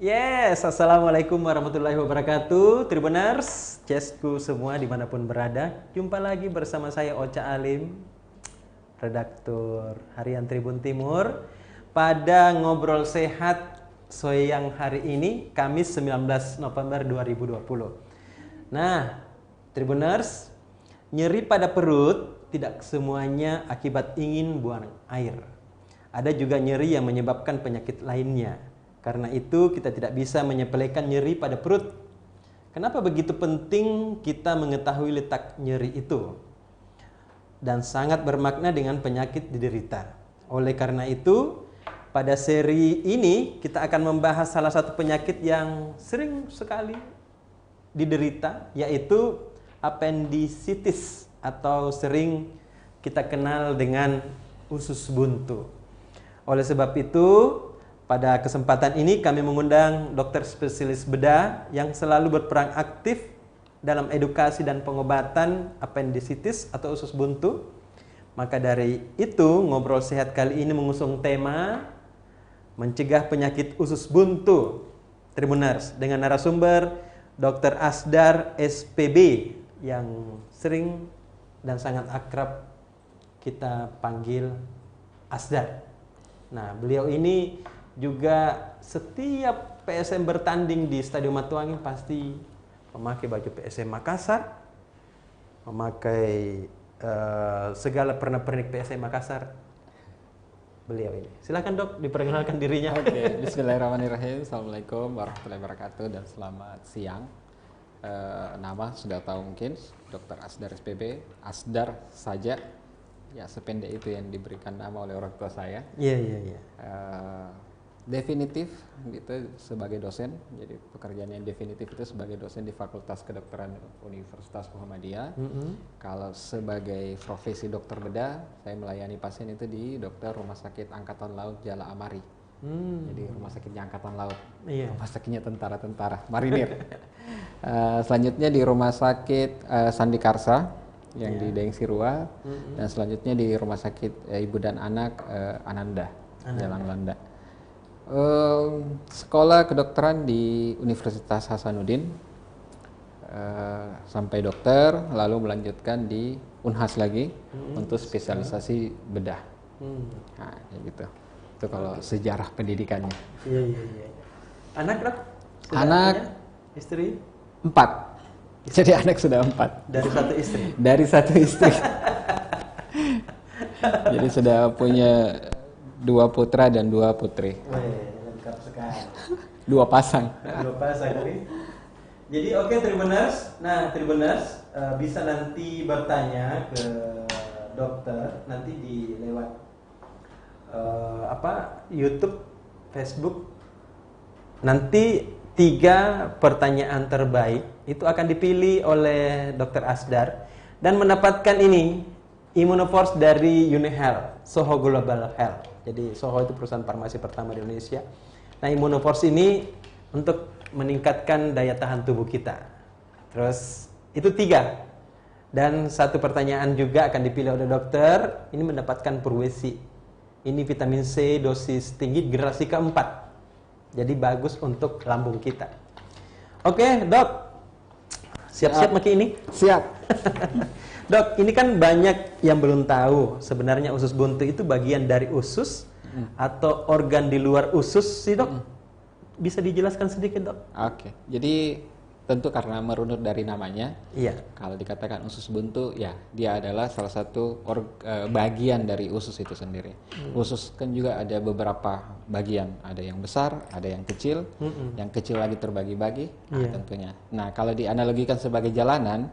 Yes, Assalamualaikum warahmatullahi wabarakatuh. Tribuners, cesku semua dimanapun berada. Jumpa lagi bersama saya Ocha Alim, redaktur harian Tribun Timur. Pada Ngobrol Sehat Soyang hari ini, Kamis 19 November 2020. Nah, Tribuners, nyeri pada perut tidak semuanya akibat ingin buang air. Ada juga nyeri yang menyebabkan penyakit lainnya. Karena itu kita tidak bisa menyepelekan nyeri pada perut. Kenapa begitu penting kita mengetahui letak nyeri itu? Dan sangat bermakna dengan penyakit diderita. Oleh karena itu, pada seri ini kita akan membahas salah satu penyakit yang sering sekali diderita, yaitu appendicitis atau sering kita kenal dengan usus buntu. Oleh sebab itu, pada kesempatan ini kami mengundang dokter spesialis bedah yang selalu berperan aktif dalam edukasi dan pengobatan appendicitis atau usus buntu. Maka dari itu, Ngobrol Sehat kali ini mengusung tema mencegah penyakit usus buntu. Tribuners, dengan narasumber Dr. Asdar SPB yang sering dan sangat akrab kita panggil Asdar. Nah, beliau ini juga setiap PSM bertanding di Stadion Matuangin pasti memakai baju PSM Makassar, memakai segala pernak-pernik PSM Makassar. Beliau ini. Silakan Dok, diperkenalkan dirinya. Oke, Bismillahirrahmanirrahim. Assalamualaikum warahmatullahi wabarakatuh dan selamat siang. Nama sudah tahu mungkin, Dr. Asdar SPB, Asdar saja. Ya, sependek itu yang diberikan nama oleh orang tua saya. Iya. Definitif gitu sebagai dosen, jadi pekerjaan yang definitif itu sebagai dosen di Fakultas Kedokteran Universitas Muhammadiyah. Kalau sebagai profesi dokter bedah, saya melayani pasien itu di dokter Rumah Sakit Angkatan Laut Jala Amari. Jadi rumah sakitnya Angkatan Laut, rumah sakitnya tentara-tentara marinir. Selanjutnya di Rumah Sakit Sandikarsa yang di Daeng Sirua, dan selanjutnya di Rumah Sakit Ibu dan Anak Ananda. Jalan Landa. Sekolah kedokteran di Universitas Hasanuddin sampai dokter, lalu melanjutkan di Unhas lagi untuk spesialisasi bedah. Nah, kayak gitu. Itu kalau sejarah pendidikannya. Iya. Anak Dok? Anak istri 4. Jadi anak sudah 4 dari satu istri. Dari satu istri. Jadi sudah punya 2 putra dan 2 putri. Lengkap sekali. 2 pasang. 2 pasang. Jadi oke, Tribuners. Nah, Tribuners bisa nanti bertanya ke dokter nanti di lewat YouTube, Facebook. Nanti 3 pertanyaan terbaik itu akan dipilih oleh Dr. Asdar dan mendapatkan ini Immunoforce dari UniHealth, Soho Global Health. Jadi Soho itu perusahaan farmasi pertama di Indonesia. Nah, Immunoforce ini untuk meningkatkan daya tahan tubuh kita. Terus itu 3. Dan 1 pertanyaan juga akan dipilih oleh dokter. Ini mendapatkan Purwesi. Ini vitamin C dosis tinggi generasi keempat. Jadi bagus untuk lambung kita. Oke, Dok. Siap-siap pakai ini? Siap. Dok, ini kan banyak yang belum tahu sebenarnya usus buntu itu bagian dari usus atau organ di luar usus sih, Dok? Bisa dijelaskan sedikit, Dok? Oke. Jadi tentu karena merunut dari namanya. Iya. Kalau dikatakan usus buntu, ya dia adalah salah satu bagian dari usus itu sendiri. Usus kan juga ada beberapa bagian, ada yang besar, ada yang kecil, yang kecil lagi terbagi-bagi, tentunya. Nah, kalau dianalogikan sebagai jalanan,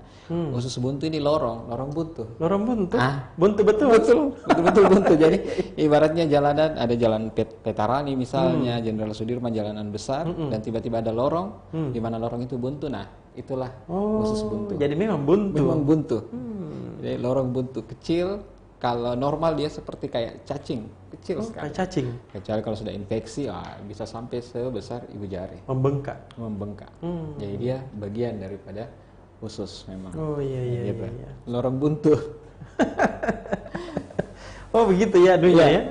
usus buntu ini lorong buntu. Lorong buntu? Buntu betul buntu. Jadi ibaratnya jalanan, ada jalan Petarani misalnya, Jenderal Sudirman, jalanan besar, dan tiba-tiba ada lorong, di mana lorong itu buntu. Nah, itulah usus buntu. Jadi memang buntu. Memang buntu. Jadi lorong buntu kecil. Kalau normal dia seperti kayak cacing, kecil sekali. Kayak cacing. Kecuali kalau sudah infeksi, bisa sampai sebesar ibu jari. Membengkak. Jadi dia bagian daripada usus memang. Oh iya. Gitu. Lorong buntu. Oh begitu ya, dunia ya.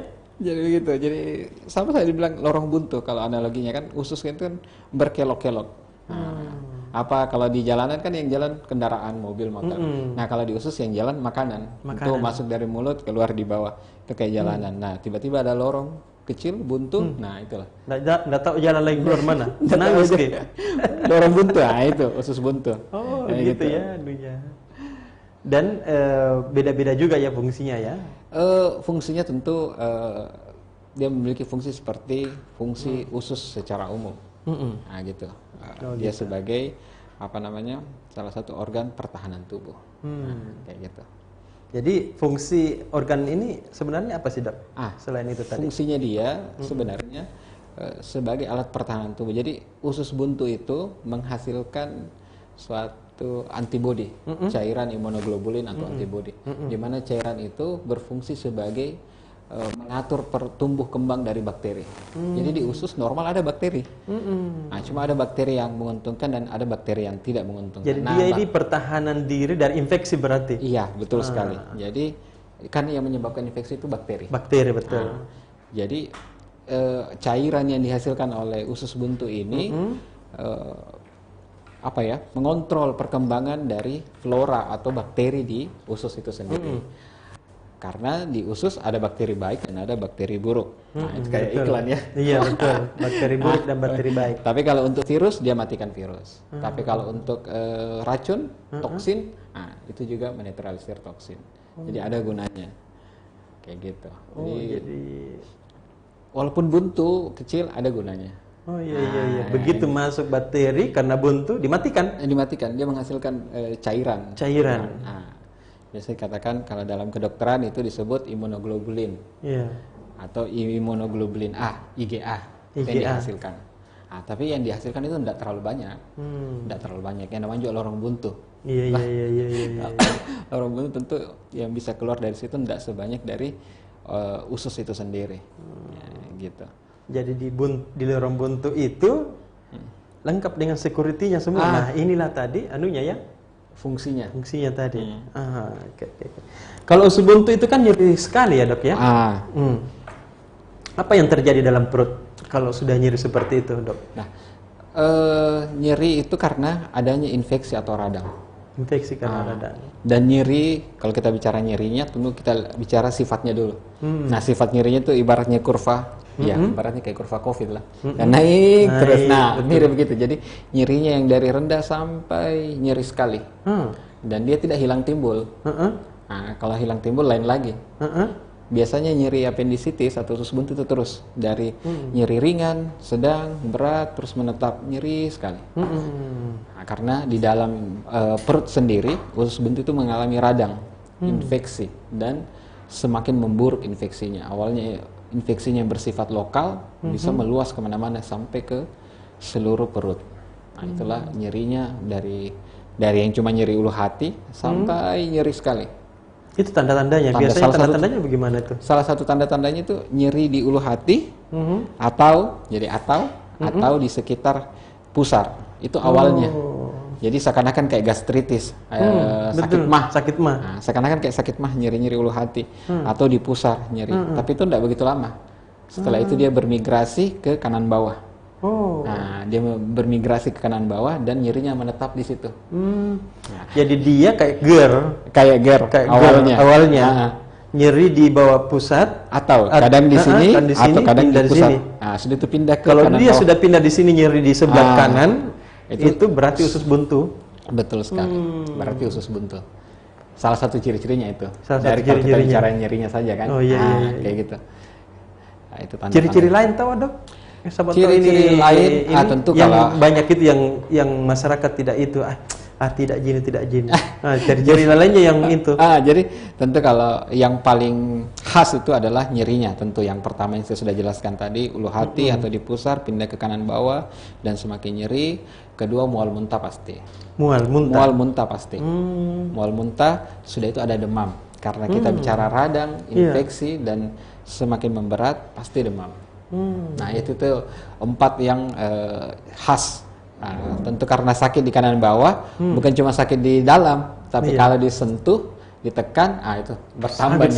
Jadi begitu. Jadi sama saya dibilang lorong buntu kalau analoginya kan usus itu kan berkelok-kelok. Nah, apa kalau di jalanan kan yang jalan kendaraan mobil motor. Nah kalau di usus yang jalan makanan. Itu masuk dari mulut keluar di bawah itu kayak jalanan. Nah tiba-tiba ada lorong kecil buntu. Nah itulah. Nggak tahu jalan lagi keluar mana. Nangis kayak. Lorong buntu. Nah itu usus buntu. Oh gitu ya anunya. Dan beda-beda juga ya fungsinya ya. Fungsinya tentu dia memiliki fungsi seperti fungsi usus secara umum. Nah gitu. Dia gitu. sebagai apa namanya salah satu organ pertahanan tubuh. Nah, kayak gitu. Jadi fungsi organ ini sebenarnya apa sih, Dok? Selain itu tadi. Fungsinya dia sebenarnya sebagai alat pertahanan tubuh. Jadi usus buntu itu menghasilkan suatu antibodi, cairan imunoglobulin atau antibodi. Di mana cairan itu berfungsi sebagai mengatur tumbuh kembang dari bakteri. Jadi di usus normal ada bakteri. Nah, cuma ada bakteri yang menguntungkan dan ada bakteri yang tidak menguntungkan. Jadi dia ini pertahanan diri dari infeksi berarti? Iya, betul sekali. Jadi kan yang menyebabkan infeksi itu bakteri. Bakteri, betul. Jadi cairan yang dihasilkan oleh usus buntu ini mengontrol perkembangan dari flora atau bakteri di usus itu sendiri. Karena di usus ada bakteri baik dan ada bakteri buruk. Nah, itu kayak betul. iklan ya. Iya, betul. Bakteri buruk dan bakteri baik. Tapi kalau untuk virus, dia matikan virus. Tapi kalau untuk racun, toksin, itu juga menetralisir toksin. Jadi ada gunanya. Kayak gitu. Jadi walaupun buntu kecil, ada gunanya. Oh iya. Begitu masuk bakteri karena buntu, dimatikan? Dimatikan. Dia menghasilkan cairan. Biasanya katakan kalau dalam kedokteran itu disebut imunoglobulin, atau imunoglobulin A, IgA, yang dihasilkan. Tapi yang dihasilkan itu tidak terlalu banyak, Yang namanya juga lorong buntu. Iya. Lorong buntu tentu yang bisa keluar dari situ tidak sebanyak dari usus itu sendiri, gitu. Jadi di lorong buntu itu lengkap dengan security-nya semua. Nah inilah tadi anunya ya. Fungsinya tadi. Okay. Kalau usus buntu itu kan nyeri sekali ya, Dok ya? Apa yang terjadi dalam perut kalau sudah nyeri seperti itu, Dok? Nah, nyeri itu karena adanya infeksi atau radang. Infeksi karena radang. Dan nyeri, kalau kita bicara nyerinya, tentu kita bicara sifatnya dulu. Nah, sifat nyerinya itu ibaratnya kurva. Ya, ibaratnya kayak kurva COVID lah. Dan naik terus. Nah, mirip begitu. Jadi nyerinya yang dari rendah sampai nyeri sekali. Dan dia tidak hilang timbul. Nah, kalau hilang timbul lain lagi. Biasanya nyeri appendicitis atau usus buntu itu terus dari nyeri ringan, sedang, berat, terus menetap nyeri sekali. Nah, karena di dalam perut sendiri usus buntu itu mengalami radang, infeksi, dan semakin memburuk infeksinya. Awalnya infeksinya bersifat lokal, bisa meluas kemana-mana sampai ke seluruh perut. Nah, itulah nyerinya dari yang cuma nyeri ulu hati sampai nyeri sekali. Itu tanda-tandanya. Biasanya tanda-tandanya bagaimana itu? Salah satu tanda-tandanya itu nyeri di ulu hati, atau di sekitar pusar. Itu awalnya. Jadi seakan-akan kayak gastritis, sakit mah. Nah, seakan-akan kayak sakit mah, nyeri-nyeri ulu hati, atau di pusar nyeri. Tapi itu tidak begitu lama. Setelah itu dia bermigrasi ke kanan bawah. Nah, dia bermigrasi ke kanan bawah dan nyerinya menetap di situ. Nah. Jadi dia kayak GER awalnya. Nyeri di bawah pusat atau kadang di sini atau kadang di pusat. Sini. Nah, sudah itu pindah ke kalau kanan dia bawah. Sudah pindah di sini nyeri di sebelah kanan. Itu berarti usus buntu. Betul sekali. Berarti usus buntu. Salah satu ciri-cirinya itu. Dari kalau kita bicara nyerinya saja kan. Kayak gitu. Nah, itu ciri-ciri lain tahu, Dok? Ciri-ciri lain tentu yang kalau banyak itu yang masyarakat tidak itu tidak gini. Ciri-ciri lainnya yang itu. Jadi tentu kalau yang paling khas itu adalah nyerinya. Tentu yang pertama yang saya sudah jelaskan tadi, ulu hati atau di pusar, pindah ke kanan bawah dan semakin nyeri. Kedua, mual muntah pasti. Mual muntah pasti. Mual muntah, sudah itu ada demam. Karena kita bicara radang, infeksi dan semakin memberat pasti demam. Nah, itu tuh 4 yang khas. Nah, tentu karena sakit di kanan bawah, bukan cuma sakit di dalam, tapi kalau disentuh, ditekan, itu bertambah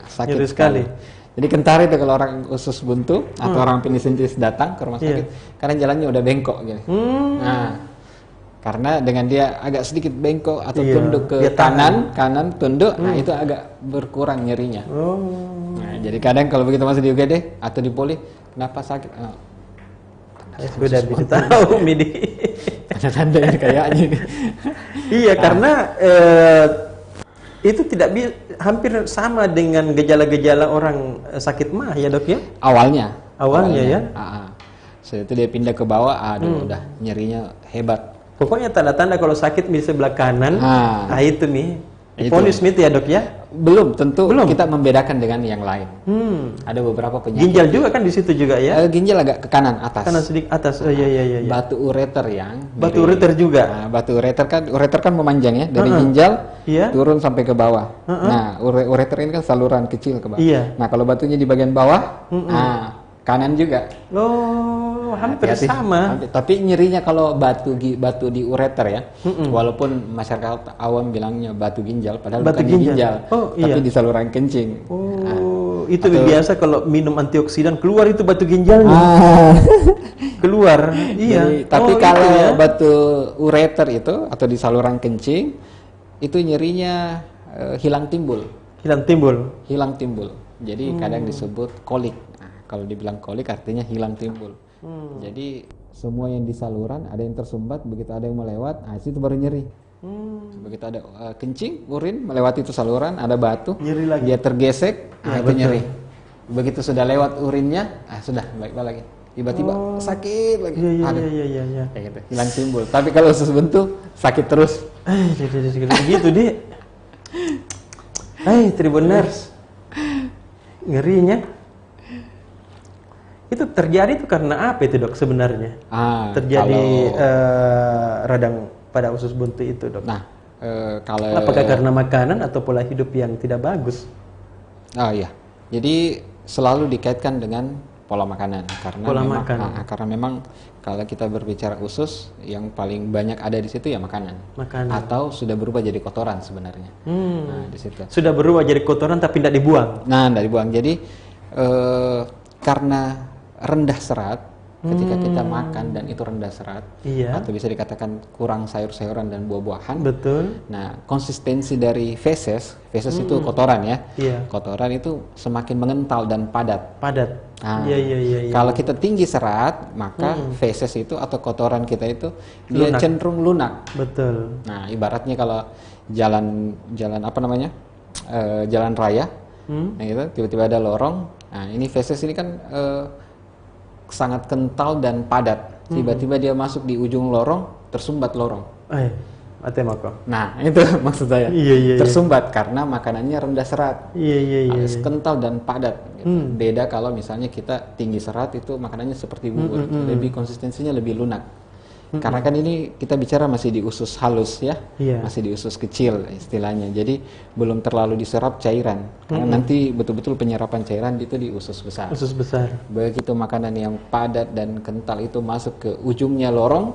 sakit sekali. Jadi kentara itu kalau orang usus buntu atau orang appendicitis datang ke rumah sakit, karena jalannya udah bengkok gini. Nah, karena dengan dia agak sedikit bengkok atau tunduk ke kanan tunduk, nah itu agak berkurang nyerinya. Nah, jadi kadang kalau begitu masih di UGD atau di poli, kenapa sakit? Sudah bisa tahu Midi. Tanda-tanda ini kayaknya nih. Iya, karena itu tidak hampir sama dengan gejala-gejala orang sakit mah ya dok ya? Awalnya ya. Setelah itu dia pindah ke bawah, udah nyerinya hebat. Pokoknya tanda-tanda kalau sakit di sebelah kanan, itu nih. Diponis mit ya dok ya? Belum, tentu kita membedakan dengan yang lain. Ada beberapa penyakit. Ginjal juga kan di situ juga ya? Ginjal agak ke kanan atas. Kanan sedikit atas. Oh iya. Batu ureter Batu ureter juga. Nah, batu ureter kan memanjang ya dari ginjal turun sampai ke bawah. Nah, ureter ini kan saluran kecil ke bawah. Nah, kalau batunya di bagian bawah, kanan juga. Hampir sama. Tapi nyerinya kalau batu di ureter ya, walaupun masyarakat awam bilangnya batu ginjal, padahal bukan di ginjal, tapi di saluran kencing. Itu biasa kalau minum antioksidan keluar itu batu ginjalnya. Keluar. Iya. Jadi, tapi kalau batu ureter itu atau di saluran kencing itu nyerinya hilang timbul. Hilang timbul. Jadi kadang disebut kolik. Kalau dibilang kolik artinya hilang timbul. Jadi semua yang di saluran ada yang tersumbat, begitu ada yang melewat, itu baru nyeri. Begitu ada kencing, urin melewati itu saluran, ada batu, nyeri lagi. Dia tergesek, itu nyeri. Begitu sudah lewat urinnya, sudah baik lagi. Tiba-tiba sakit lagi. Iya. Kayak gitu, hilang timbul. Tapi kalau usus buntu sakit terus. Gitu deh. Tribuners, ngerinya. Itu terjadi itu karena apa itu dok sebenarnya? Terjadi radang pada usus buntu itu dok. Nah, kalau apakah karena makanan atau pola hidup yang tidak bagus? Iya. Jadi selalu dikaitkan dengan pola makanan karena memang kalau kita berbicara usus yang paling banyak ada di situ ya makanan. Atau sudah berubah jadi kotoran sebenarnya. Nah, di situ. Sudah berubah jadi kotoran tapi tidak dibuang. Nah, tidak dibuang. Jadi karena rendah serat ketika kita makan dan itu rendah serat atau bisa dikatakan kurang sayur-sayuran dan buah-buahan. Betul. Nah, konsistensi dari feses itu kotoran ya. Kotoran itu semakin mengental dan padat. Nah, kalau kita tinggi serat, maka feses itu atau kotoran kita itu dia cenderung lunak. Betul. Nah, ibaratnya kalau jalan apa namanya? Jalan raya. Nah, gitu, tiba-tiba ada lorong. Nah, ini feses ini kan sangat kental dan padat. Tiba-tiba dia masuk di ujung lorong, tersumbat lorong. Nah, itu maksud saya. Tersumbat karena makanannya rendah serat. Kental dan padat. Gitu. Beda kalau misalnya kita tinggi serat itu makanannya seperti bubur, lebih konsistensinya lebih lunak. Karena kan ini kita bicara masih di usus halus ya, masih di usus kecil istilahnya. Jadi belum terlalu diserap cairan. Karena nanti betul-betul penyerapan cairan itu di usus besar. Begitu makanan yang padat dan kental itu masuk ke ujungnya lorong,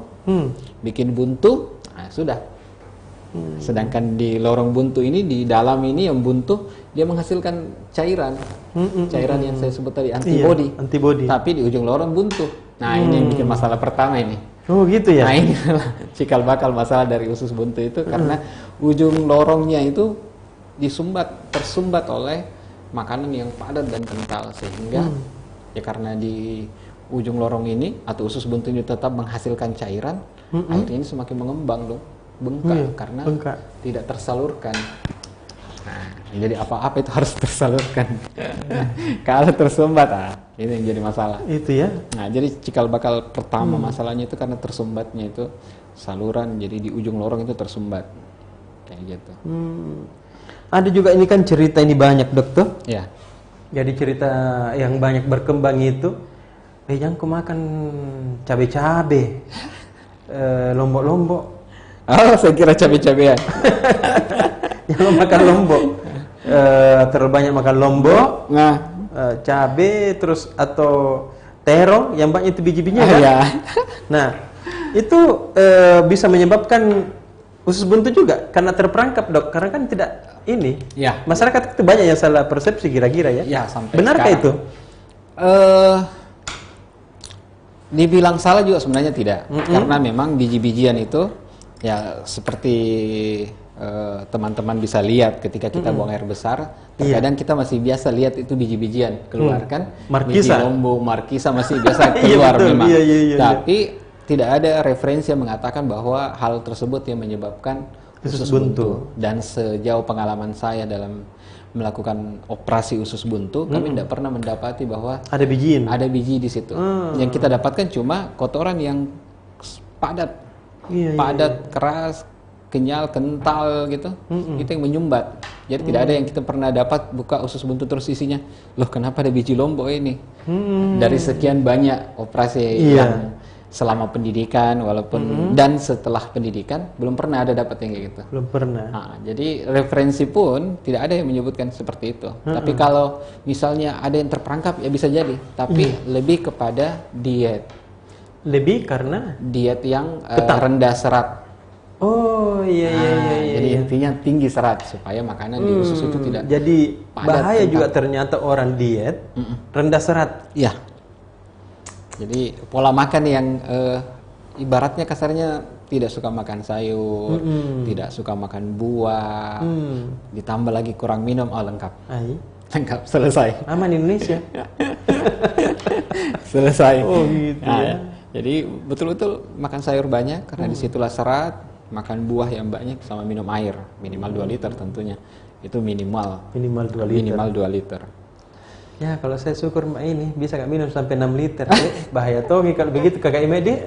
bikin buntu, sudah. Sedangkan di lorong buntu ini, di dalam ini yang buntu, dia menghasilkan cairan. Cairan yang saya sebut tadi antibodi. Tapi di ujung lorong buntu. Nah, ini yang bikin masalah pertama ini. Oh gitu ya. Nah, ini cikal bakal masalah dari usus buntu itu karena ujung lorongnya itu tersumbat oleh makanan yang padat dan kental sehingga ya karena di ujung lorong ini atau usus buntu ini tetap menghasilkan cairan, akhirnya ini semakin mengembang dong, bengkak karena tidak tersalurkan. Nah, jadi apa-apa itu harus tersalurkan. Kalau tersumbat, ini yang jadi masalah. Itu ya. Nah, jadi cikal bakal pertama masalahnya itu karena tersumbatnya itu saluran, jadi di ujung lorong itu tersumbat. Kayak gitu. Ada juga ini kan cerita ini banyak dokter. Ya. Jadi cerita yang banyak berkembang itu, yang aku makan cabe-cabe, lombok-lombok. Oh, saya kira cabe-cabean. Jangan makan lombok, terlalu banyak makan lombok, cabe terus atau terong yang banyak itu biji-bijinya kan? Nah, itu bisa menyebabkan usus buntu juga karena terperangkap dok, karena kan tidak ini. Ya. Masyarakat itu banyak yang salah persepsi kira-kira ya. Ya, sampai Benarkah sekarang. itu? Dibilang salah juga sebenarnya tidak, karena memang biji-bijian itu ya seperti teman-teman bisa lihat ketika kita buang air besar, terkadang kita masih biasa lihat itu biji-bijian keluar kan, biji Markisa. lombo, markisa masih biasa keluar Iya, betul. memang, Iya. tapi tidak ada referensi yang mengatakan bahwa hal tersebut yang menyebabkan usus buntu. Dan sejauh pengalaman saya dalam melakukan operasi usus buntu, kami tidak pernah mendapati bahwa Ada bijiin. ada biji di situ. Yang kita dapatkan cuma kotoran yang padat, Iya. keras, kenyal, kental gitu. Itu yang menyumbat. Jadi tidak ada yang kita pernah dapat buka usus buntu terus isinya, loh kenapa ada biji lombok ini? Dari sekian banyak operasi yang selama pendidikan walaupun dan setelah pendidikan belum pernah ada dapat yang kayak gitu. Belum pernah. Nah, jadi referensi pun tidak ada yang menyebutkan seperti itu. Tapi kalau misalnya ada yang terperangkap ya bisa jadi. Tapi lebih kepada diet. Lebih karena Diet yang rendah serat. oh iya. Jadi intinya tinggi serat supaya makanan di usus itu tidak. Jadi padat, bahaya kental. juga ternyata orang diet rendah serat. Ya. Jadi pola makan yang ibaratnya kasarnya tidak suka makan sayur, tidak suka makan buah, ditambah lagi kurang minum, oh lengkap. Ai, Lengkap, selesai. aman Indonesia. Selesai. Oh gitu Nah, ya. Jadi betul-betul makan sayur banyak karena disitulah serat, makan buah yang banyak sama minum air minimal 2 liter tentunya. Itu minimal. Minimal 2 liter. Minimal 2 liter. Ya kalau saya syukur ini bisa nggak minum sampai 6 liter. Bahaya Tommy kalau begitu kakak Imedi.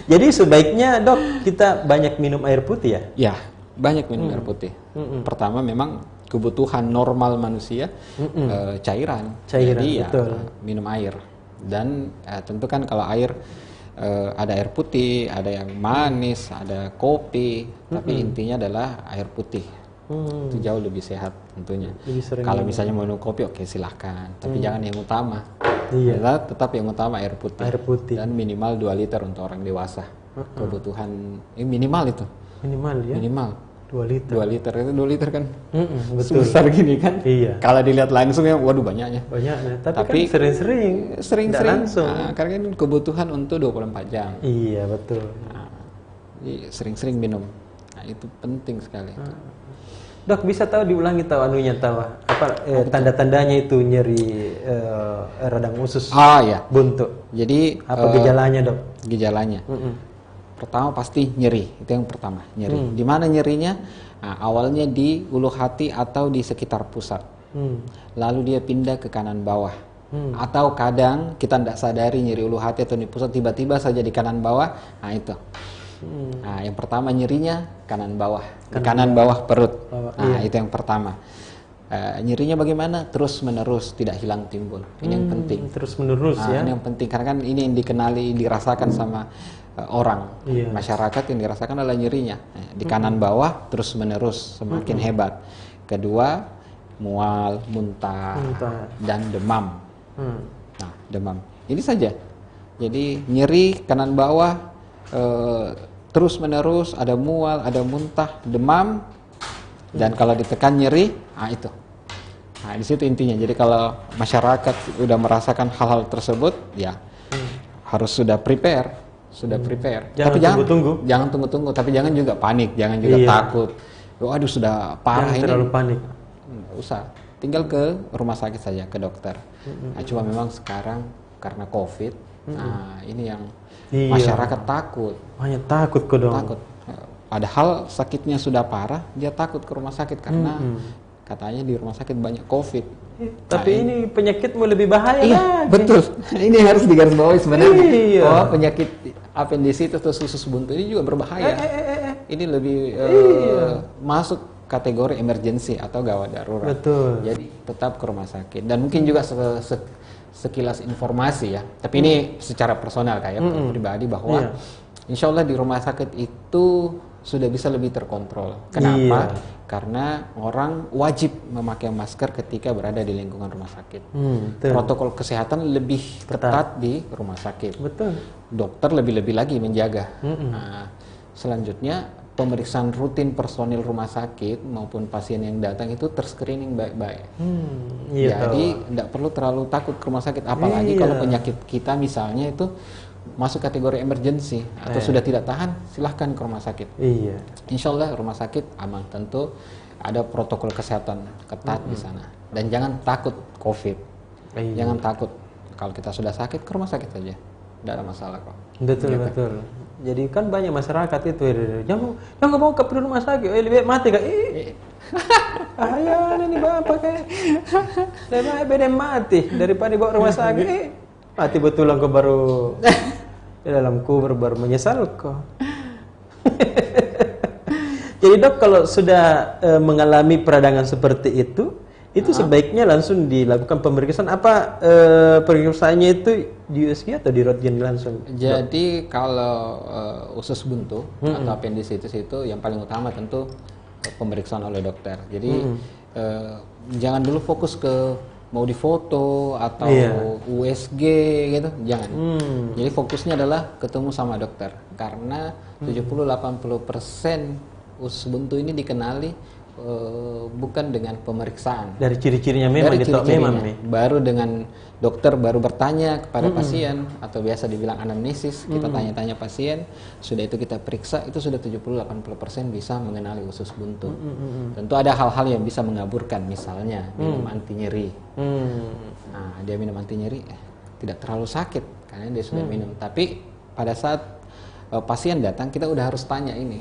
Jadi sebaiknya dok kita banyak minum air putih ya. Ya, banyak minum air putih. Pertama memang kebutuhan normal manusia cairan. Jadi ya betul. minum air. Dan tentu kan kalau air ada air putih, ada yang manis, ada kopi, tapi intinya adalah air putih. Itu jauh lebih sehat tentunya. Lebih sering Kalau misalnya mau minum kopi oke silahkan, tapi jangan yang utama. Iya. Tetap yang utama air putih. Air putih. Dan minimal 2 liter untuk orang dewasa. Kebutuhan minimal itu. Minimal ya. Minimal 2 liter. 2 liter itu 2 liter kan Betul. sebesar gini kan. Iya. Kalau dilihat langsung ya waduh banyaknya. Banyaknya. Tapi kan Tapi sering-sering. Tidak Sering-sering. langsung. Karena kan kebutuhan untuk 24 jam. Iya betul. Jadi sering-sering minum. Nah, itu penting sekali. Dok bisa tahu diulangi tahu anunya tahu apa tanda-tandanya itu nyeri radang usus Ya. buntu. Jadi Apa gejalanya dok? gejalanya. Pertama pasti nyeri, itu yang pertama, nyeri. Di mana nyerinya? Nah, awalnya di ulu hati atau di sekitar pusat. Lalu dia pindah ke kanan bawah. Atau kadang kita tidak sadari nyeri ulu hati atau di pusat tiba-tiba saja di kanan bawah. Nah, itu. Nah, yang pertama nyerinya kanan bawah, di kanan bawah perut. Nah, itu yang pertama. Nyerinya bagaimana? Terus menerus, tidak hilang timbul. Ini yang penting. Terus menerus ya. Ini yang penting karena kan ini yang dikenali, dirasakan sama orang, Iya. masyarakat yang dirasakan adalah nyerinya. Di kanan bawah terus menerus, semakin hebat. Kedua, mual, muntah, dan demam. Nah, demam. Ini saja. Jadi nyeri kanan bawah terus menerus, ada mual, ada muntah, demam, dan kalau ditekan nyeri, itu. Nah, di situ intinya. Jadi kalau masyarakat sudah merasakan hal-hal tersebut, ya harus sudah prepare. Jangan tunggu-tunggu. Jangan tunggu-tunggu, tapi jangan juga panik, jangan juga takut. Waduh sudah parah Jangan ini. terlalu panik. Nggak usah. Tinggal ke rumah sakit saja, ke dokter. Nah, cuma memang sekarang karena COVID, nah ini yang masyarakat takut. Hanya takut kok dong. Takut. Padahal sakitnya sudah parah, dia takut ke rumah sakit karena katanya di rumah sakit banyak COVID. Tapi ini penyakitmu lebih bahaya Iya, lagi. betul. Ini harus digarisbawahi sebenarnya. Iya. Oh, penyakit apendisitis atau usus buntu ini juga berbahaya. Ini lebih masuk kategori emergency atau gawat darurat. Betul. Jadi tetap ke rumah sakit. Dan mungkin juga sekilas informasi ya. Tapi ini secara personal kayak pribadi bahwa insya Allah di rumah sakit itu sudah bisa lebih terkontrol. Kenapa? Karena orang wajib memakai masker ketika berada di lingkungan rumah sakit. Protokol kesehatan lebih ketat di rumah sakit. Betul. Dokter lebih-lebih lagi menjaga. Nah, selanjutnya pemeriksaan rutin personil rumah sakit maupun pasien yang datang itu terscreening baik-baik. Iya. Jadi tidak perlu terlalu takut ke rumah sakit, apalagi kalau penyakit kita misalnya itu masuk kategori emergency atau sudah tidak tahan, silahkan ke rumah sakit. Iya. Insya Allah rumah sakit aman, tentu ada protokol kesehatan ketat di sana. Dan jangan takut COVID, jangan takut. Kalau kita sudah sakit ke rumah sakit saja, tidak ada masalah kok. Betul, betul. Jadi kan banyak masyarakat itu yang nggak mau ke rumah sakit, lebih baik mati kan? Ayo ini bapak kayak lebih baik beda mati daripada bawa rumah sakit. Mati betulan kau baru di dalam kubur baru menyesal kok. Jadi dok, kalau sudah mengalami peradangan seperti itu sebaiknya langsung dilakukan pemeriksaan. Apa pemeriksaannya itu di USG atau di Röntgen langsung? Jadi kalau usus buntu atau appendicitis itu yang paling utama tentu pemeriksaan oleh dokter. Jadi jangan dulu fokus ke mau difoto atau USG gitu, jangan. Jadi fokusnya adalah ketemu sama dokter, karena 70-80% usus buntu ini dikenali bukan dengan pemeriksaan. Dari ciri-cirinya memang baru dengan dokter baru bertanya kepada pasien, atau biasa dibilang anamnesis, kita tanya-tanya pasien, sudah itu kita periksa, itu sudah 70-80% bisa mengenali usus buntu. Tentu ada hal-hal yang bisa mengaburkan, misalnya minum anti nyeri. Nah, dia minum anti nyeri tidak terlalu sakit karena dia sudah minum, tapi pada saat pasien datang kita udah harus tanya ini,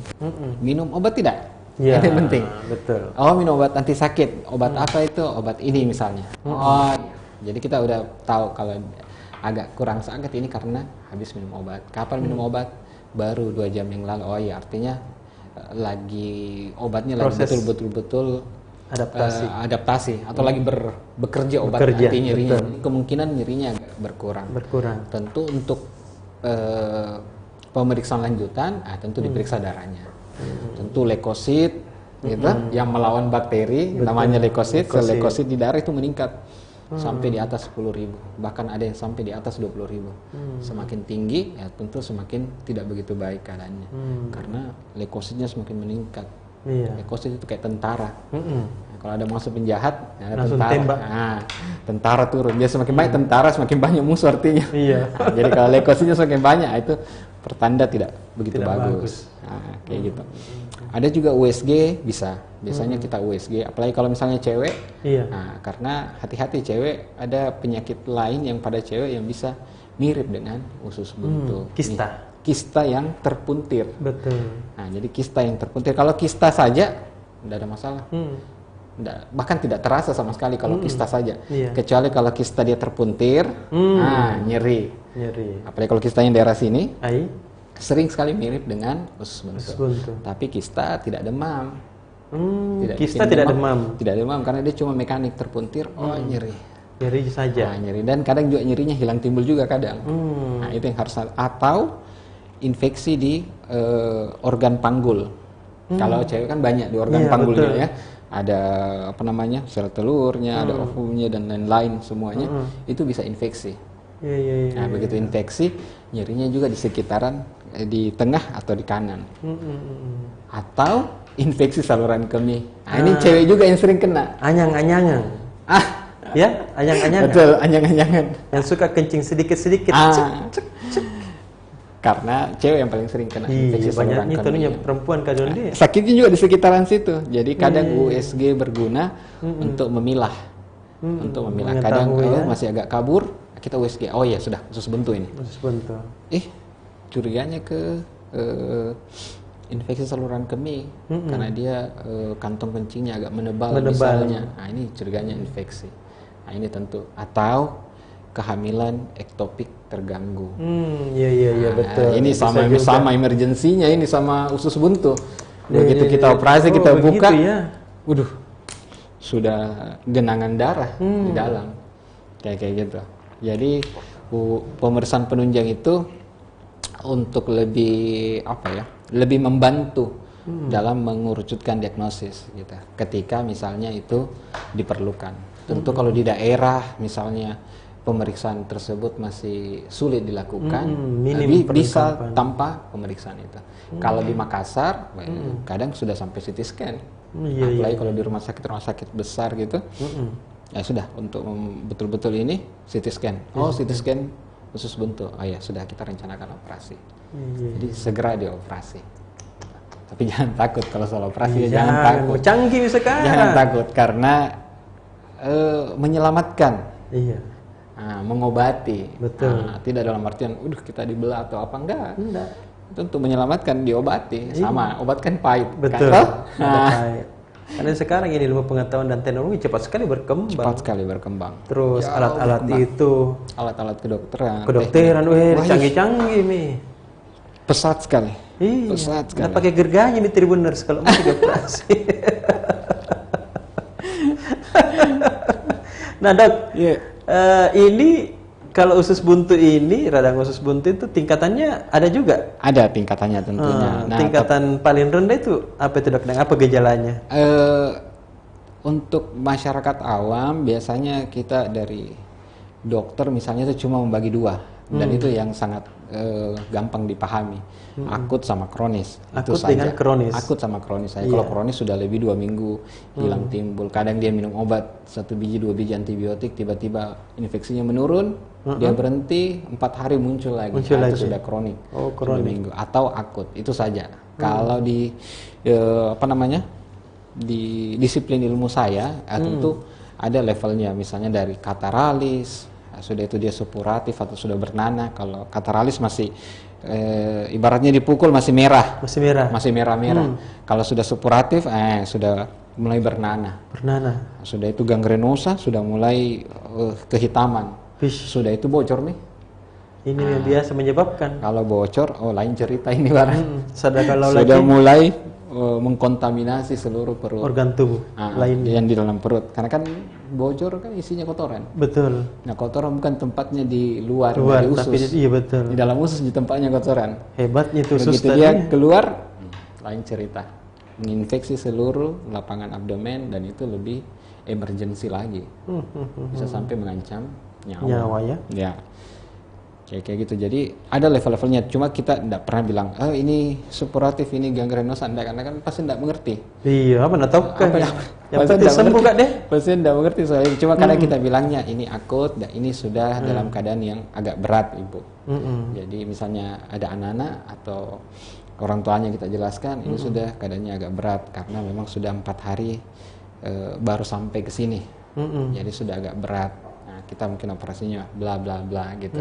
minum obat tidak? Ya, itu yang penting. Betul. Oh, minum obat anti sakit. Obat apa itu? Obat ini misalnya. Oh, jadi kita udah tahu kalau agak kurang sakit ini karena habis minum obat. Kapan minum obat? Baru 2 jam yang lalu. Oh iya, artinya lagi obatnya lagi betul-betul adaptasi atau lagi bekerja obat anti nyerinya. Kemungkinan nyerinya agak berkurang. Tentu untuk pemeriksaan lanjutan, tentu diperiksa darahnya. Tentu leukosit gitu, yang melawan bakteri, namanya leukosit. Sel leukosit di darah itu meningkat sampai di atas 10.000, bahkan ada yang sampai di atas 20.000. Semakin tinggi ya tentu semakin tidak begitu baik keadaannya, karena leukositnya semakin meningkat. Leukosit itu kayak tentara. Kalau ada musuh penjahat, langsung tentara. tembak. Nah, tentara turun. Dia semakin banyak tentara, semakin banyak musuh artinya. Nah, jadi kalau leukositnya semakin banyak, itu pertanda tidak begitu bagus. Nah, kayak gitu. Ada juga USG bisa. Biasanya kita USG, apalagi kalau misalnya cewek. Nah, karena hati-hati, cewek ada penyakit lain yang pada cewek yang bisa mirip dengan usus buntu. Kista yang terpuntir. Betul. Nah, jadi kista yang terpuntir. Kalau kista saja tidak ada masalah. Bahkan tidak terasa sama sekali kalau kista saja. Kecuali kalau kista dia terpuntir, nyeri. Apalagi kalau kistanya daerah sini, sering sekali mirip dengan usus buntu. Tapi kista tidak demam. Kista tidak demam. Tidak demam karena dia cuma mekanik terpuntir. Nyeri. Nyeri saja. Nyeri, dan kadang juga nyerinya hilang timbul juga kadang. Nah, itu yang harus, atau infeksi di organ panggul. Kalau cewek kan banyak di organ panggulnya ya. Ada sel telurnya, ada ovumnya dan lain-lain semuanya. Itu bisa infeksi. Nah, begitu infeksi, nyerinya juga di sekitaran, di tengah atau di kanan. Atau infeksi saluran kemih. Nah, ini cewek juga yang sering kena. Anyang-anyangan. Ya, anyang-anyangan. Betul, anyang-anyangan. Yang suka kencing sedikit-sedikit. Karena cewek yang paling sering kena infeksi saluran kemih. Perempuan kadang dia. Sakitnya juga di sekitaran situ. Jadi kadang USG berguna untuk memilah. Untuk memilah. Kadang masih agak kabur, kita USG. Oh ya sudah, usus buntu ini. Usus buntu. Curiganya ke infeksi saluran kemih karena dia kantong kencingnya agak menebal. Misalnya. Nah, ini curiganya infeksi. Nah, ini tentu, atau kehamilan ektopik terganggu. Betul. Ini sama emergensinya, ini sama usus buntu. Begitu kita operasi, kita buka, waduh, sudah genangan darah di dalam, kayak gitu. Jadi pemeriksaan penunjang itu untuk lebih lebih membantu dalam mengerucutkan diagnosis gitu. Ketika misalnya itu diperlukan. Tentu kalau di daerah misalnya pemeriksaan tersebut masih sulit dilakukan, minim bisa perlengkapan. tanpa pemeriksaan itu. Kalau di Makassar, kadang sudah sampai CT scan. Apalagi kalau di rumah sakit besar gitu, ya sudah untuk betul-betul ini CT scan. CT scan usus buntu. Oh ya sudah, kita rencanakan operasi. Jadi segera dioperasi. Tapi jangan takut kalau soal operasi, jangan takut. Canggih sekarang. Jangan takut karena menyelamatkan. Iya. Mengobati. Betul. Tidak dalam artian kita dibelah atau apa, enggak. Itu untuk menyelamatkan, diobati. Sama, obat kan pahit. Betul. Kan? Pahit. Karena sekarang ini ilmu pengetahuan dan teknologi cepat sekali berkembang. Terus alat-alat itu, alat-alat kedokteran, canggih-canggih nih. Pesat sekali. Iya. Pesat sekali. Nah, pakai gergaji nih Tribuners kalau mau operasi. Nah dok, ini kalau usus buntu ini, radang usus buntu itu tingkatannya ada juga? Ada tingkatannya tentunya. Tingkatan paling rendah itu apa itu dok? Apa gejalanya? Untuk masyarakat awam biasanya kita dari dokter misalnya itu cuma membagi dua, dan itu yang sangat gampang dipahami. Akut sama kronis. Akut itu dengan saja. kronis. Akut sama kronis saja. Kalau kronis sudah lebih 2 minggu hilang timbul. Kadang dia minum obat 1 biji 2 biji antibiotik, tiba-tiba infeksinya menurun, dia berhenti 4 hari muncul lagi. Itu sudah kronik. Kronik. 2 minggu atau akut. Itu saja. Kalau di di disiplin ilmu saya, tentu ada levelnya. Misalnya dari kataralis, sudah itu dia supuratif atau sudah bernanah. Kalau kataralis masih ibaratnya dipukul masih merah. Masih merah-merah. Kalau sudah supuratif sudah mulai bernanah. Sudah itu gangrenosa, sudah mulai kehitaman. Sudah itu bocor nih. Ini yang biasa menyebabkan. Kalau bocor, lain cerita ini barang. Sudah mulai mengkontaminasi seluruh perut, organ tubuh lainnya yang di dalam perut. Karena kan bocor kan isinya kotoran. Betul. Nah, kotoran bukan tempatnya di luar di usus. Tapi iya betul. Di dalam usus di tempatnya kotoran. Hebatnya itu usus. Begitu dia keluar, lain cerita. Menginfeksi seluruh lapangan abdomen, dan itu lebih emergensi lagi. Bisa sampai mengancam nyawa ya. Ya. Kayak gitu. Jadi ada level-levelnya. Cuma kita tidak pernah bilang, ini supuratif, ini gangrenosa, karena kan pasti tidak mengerti. Iya, mana tahu kan. Yang penting sembuh Kak deh. Pasti tidak mengerti soalnya. Cuma karena kita bilangnya ini akut, dan ini sudah dalam keadaan yang agak berat, Ibu. Jadi misalnya ada anak-anak atau orang tuanya kita jelaskan, ini sudah keadaannya agak berat karena memang sudah 4 hari baru sampai ke sini. Jadi sudah agak berat. Kita mungkin operasinya bla bla bla gitu,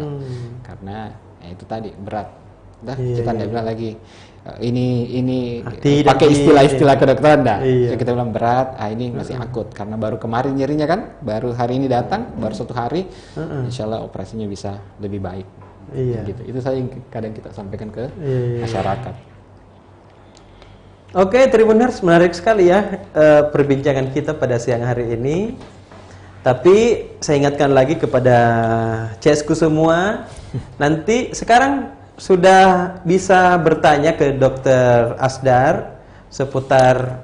karena itu tadi berat. Kita tidak bilang lagi ini pakai istilah-istilah kedokteran Jadi kita bilang berat, ini masih akut karena baru kemarin nyerinya kan, baru hari ini datang, baru 1 hari, insya Allah operasinya bisa lebih baik. Gitu. Itu saja yang kadang kita sampaikan ke masyarakat. Oke, Tribuners, menarik sekali ya perbincangan kita pada siang hari ini. Tapi saya ingatkan lagi kepada CSku semua, nanti sekarang sudah bisa bertanya ke Dr. Asdar seputar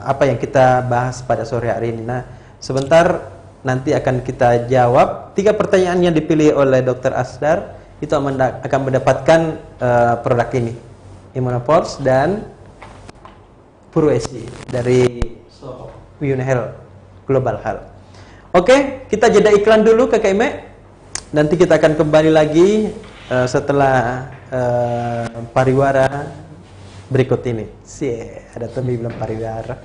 apa yang kita bahas pada sore hari ini. Nah, sebentar nanti akan kita jawab 3 pertanyaan yang dipilih oleh Dr. Asdar, itu akan mendapatkan produk ini, Immunopors dan Purwesi dari Unhealth Global Health. Oke, kita jeda iklan dulu Kakak Ime. Nanti kita akan kembali lagi setelah pariwara berikut ini. Ada Tommy bilang pariwara.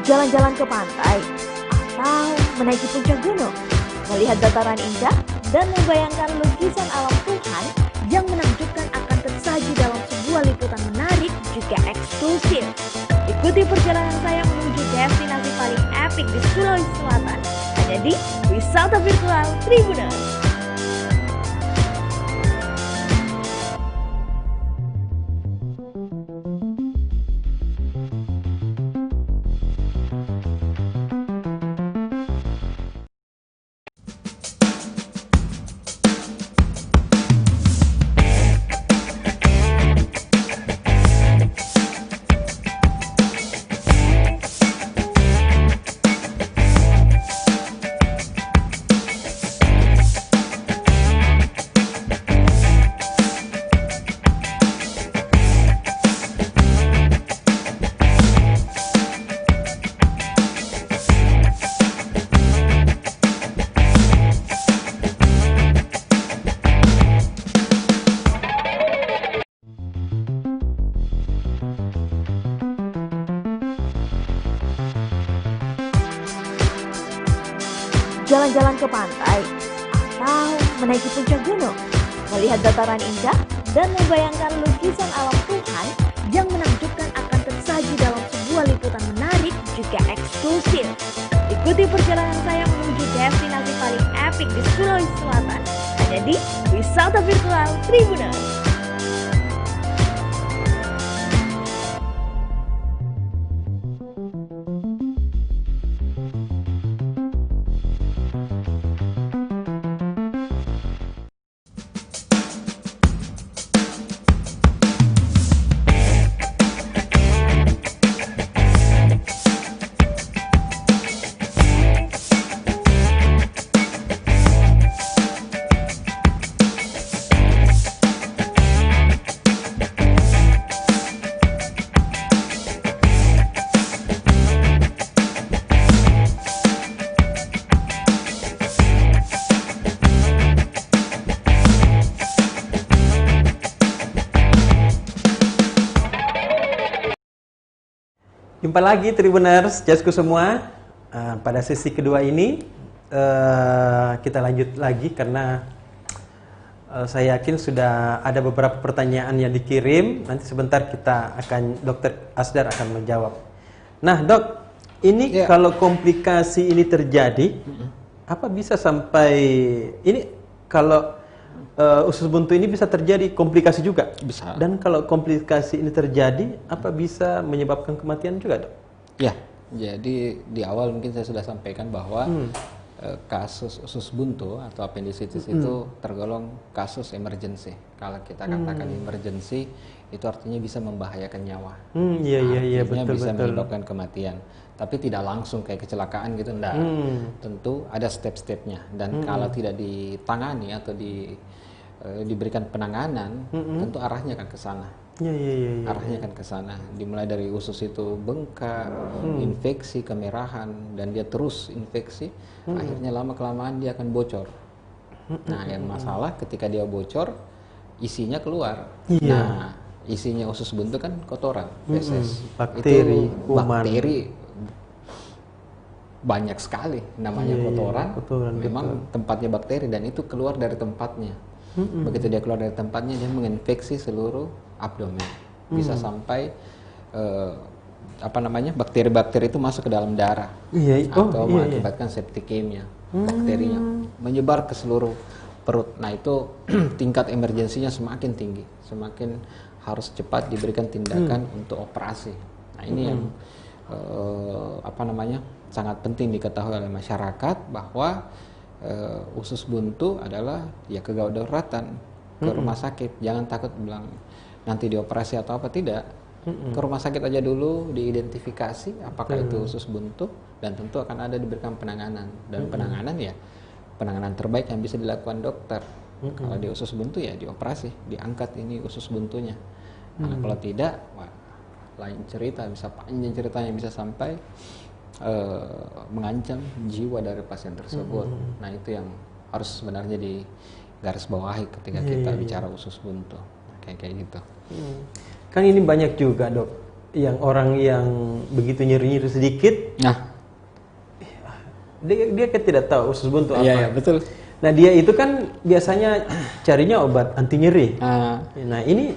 Jalan-jalan ke pantai atau menaiki puncak gunung, melihat dataran indah dan membayangkan lukisan alam Tuhan yang menakjubkan akan tersaji dalam sebuah liputan menarik juga eksklusif. Ikuti perjalanan saya menuju destinasi paling epik di Sulawesi Selatan hanya di Wisata Virtual Tribuners. Jalan-jalan ke pantai, atau menaiki puncak gunung, melihat dataran indah, dan membayangkan lukisan alam Tuhan yang menakjubkan akan tersaji dalam sebuah liputan menarik juga eksklusif. Ikuti perjalanan saya menuju destinasi paling epik di Sulawesi Selatan hanya di Wisata Virtual Tribuners. Jumpa lagi Tribuners, jasku semua. Pada sesi kedua ini kita lanjut lagi karena saya yakin sudah ada beberapa pertanyaan yang dikirim. Nanti sebentar Dokter Asdar akan menjawab. Nah dok, ini kalau komplikasi ini terjadi, apa bisa sampai ini kalau usus buntu ini bisa terjadi komplikasi juga? Bisa. Dan kalau komplikasi ini terjadi, apa bisa menyebabkan kematian juga, dok? Ya, jadi di awal mungkin saya sudah sampaikan bahwa kasus usus buntu atau appendicitis itu tergolong kasus emergency. Kalau kita katakan emergency, itu artinya bisa membahayakan nyawa. Iya, Artinya betul, bisa betul. menyebabkan kematian. Tapi tidak langsung kayak kecelakaan gitu, enggak. Tentu ada step-stepnya. Dan kalau tidak ditangani atau diberikan penanganan, tentu arahnya akan ke sana. Iya. Arahnya akan ke sana. Dimulai dari usus itu bengkak, infeksi, kemerahan, dan dia terus infeksi. Akhirnya lama-kelamaan dia akan bocor. Nah, yang masalah ketika dia bocor, isinya keluar. Iya. Nah, isinya usus buntu kan kotoran, feses. Bakteri, Itu kuman. bakteri banyak sekali namanya kotoran. Memang tempatnya bakteri dan itu keluar dari tempatnya. Begitu dia keluar dari tempatnya, dia menginfeksi seluruh abdomen. Bisa sampai bakteri-bakteri itu masuk ke dalam darah. Atau mengakibatkan septikemia. Bakterinya menyebar ke seluruh perut. Nah, itu tingkat emergensinya semakin tinggi. Semakin harus cepat diberikan tindakan untuk operasi. Nah, ini yang sangat penting diketahui oleh masyarakat bahwa usus buntu adalah ya kegawat dauratan ke rumah sakit. Jangan takut bilang nanti dioperasi atau apa, tidak. Ke rumah sakit aja dulu, diidentifikasi apakah itu usus buntu, dan tentu akan ada diberikan penanganan. Dan penanganan terbaik yang bisa dilakukan dokter. Kalau di usus buntu ya dioperasi, diangkat ini usus buntunya. Karena kalau tidak, lain cerita, bisa panjang ceritanya, bisa sampai mengancam jiwa dari pasien tersebut. Nah, itu yang harus sebenarnya digarisbawahi ketika kita bicara usus buntu. Kayak gitu. Kan ini banyak juga, dok, yang orang yang begitu nyeri-nyeri sedikit, Nah, dia kan tidak tahu usus buntu apa. iya betul. Nah dia itu kan biasanya carinya obat anti nyeri. Nah ini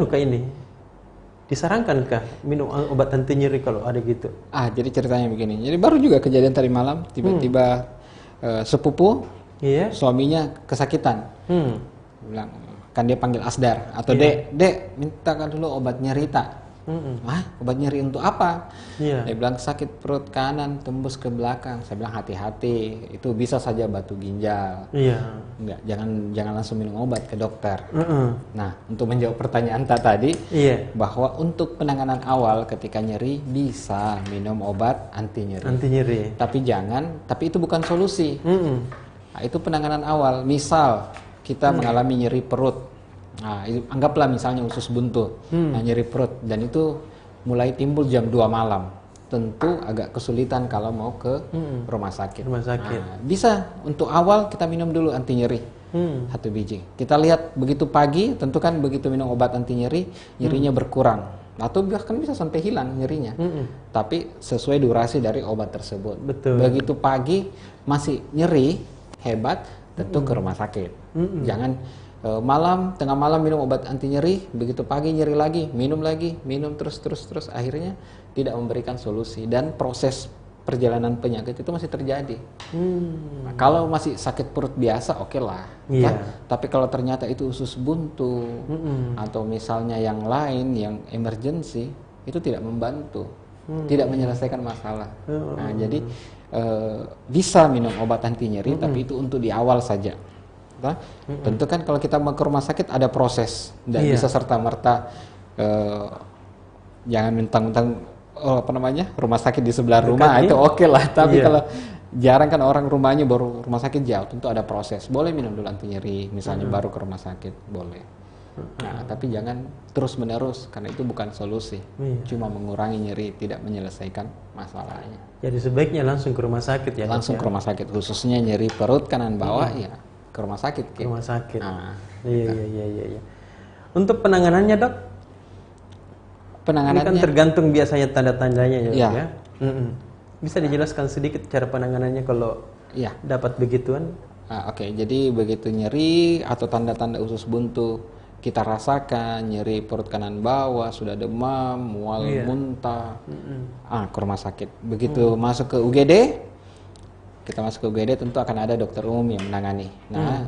kah ini disarankankah minum obat anti nyeri kalau ada gitu? Jadi ceritanya begini. Jadi baru juga kejadian tadi malam, tiba-tiba sepupu suaminya kesakitan. Bilang, kan dia panggil Asdar atau Dek, mintakan dulu obat nyeri tak. Obat nyeri untuk apa? Dia bilang sakit perut kanan tembus ke belakang. Saya bilang hati-hati, itu bisa saja batu ginjal. Enggak, jangan langsung minum obat ke dokter. Nah, untuk menjawab pertanyaan tadi, bahwa untuk penanganan awal ketika nyeri bisa minum obat anti nyeri. Tapi itu bukan solusi. Nah, itu penanganan awal. Misal kita mengalami nyeri perut. Nah, anggaplah misalnya usus buntu, nyeri perut, dan itu mulai timbul jam 2 malam. Tentu agak kesulitan kalau mau ke rumah sakit. Nah, bisa untuk awal kita minum dulu anti nyeri 1 biji. Kita lihat begitu pagi, tentu kan begitu minum obat anti nyeri, nyerinya berkurang. Atau bahkan bisa sampai hilang nyerinya. Tapi sesuai durasi dari obat tersebut. Begitu pagi masih nyeri hebat, tentu ke rumah sakit. Jangan tengah malam minum obat anti nyeri, begitu pagi nyeri lagi, minum terus, akhirnya tidak memberikan solusi dan proses perjalanan penyakit itu masih terjadi. Nah, kalau masih sakit perut biasa, oke lah. Tapi kalau ternyata itu usus buntu atau misalnya yang lain yang emergency, itu tidak membantu, tidak menyelesaikan masalah. Nah, jadi bisa minum obat anti nyeri, tapi itu untuk di awal saja. Tentu kan kalau kita mau ke rumah sakit ada proses, tidak bisa serta-merta jangan mentang-mentang rumah sakit di sebelah rumah itu oke lah. Tapi kalau jarang kan orang rumahnya baru rumah sakit jauh, tentu ada proses. Boleh minum dulu anti nyeri, misalnya baru ke rumah sakit, boleh. Nah, tapi jangan terus-menerus karena itu bukan solusi, cuma mengurangi nyeri, tidak menyelesaikan masalahnya. Jadi sebaiknya langsung ke rumah sakit ya. Langsung ke rumah sakit, khususnya nyeri perut kanan bawah ke rumah sakit. Ke rumah sakit. Iya. Untuk penanganannya dok? Penanganannya ini kan tergantung biasanya tanda-tandanya ya. Bisa dijelaskan sedikit cara penanganannya kalau dapat begituan? Oke, jadi begitu nyeri atau tanda-tanda usus buntu kita rasakan, nyeri perut kanan bawah, sudah demam, mual, muntah, ke rumah sakit. Begitu masuk ke UGD, kita masuk ke UGD tentu akan ada dokter umum yang menangani. Nah,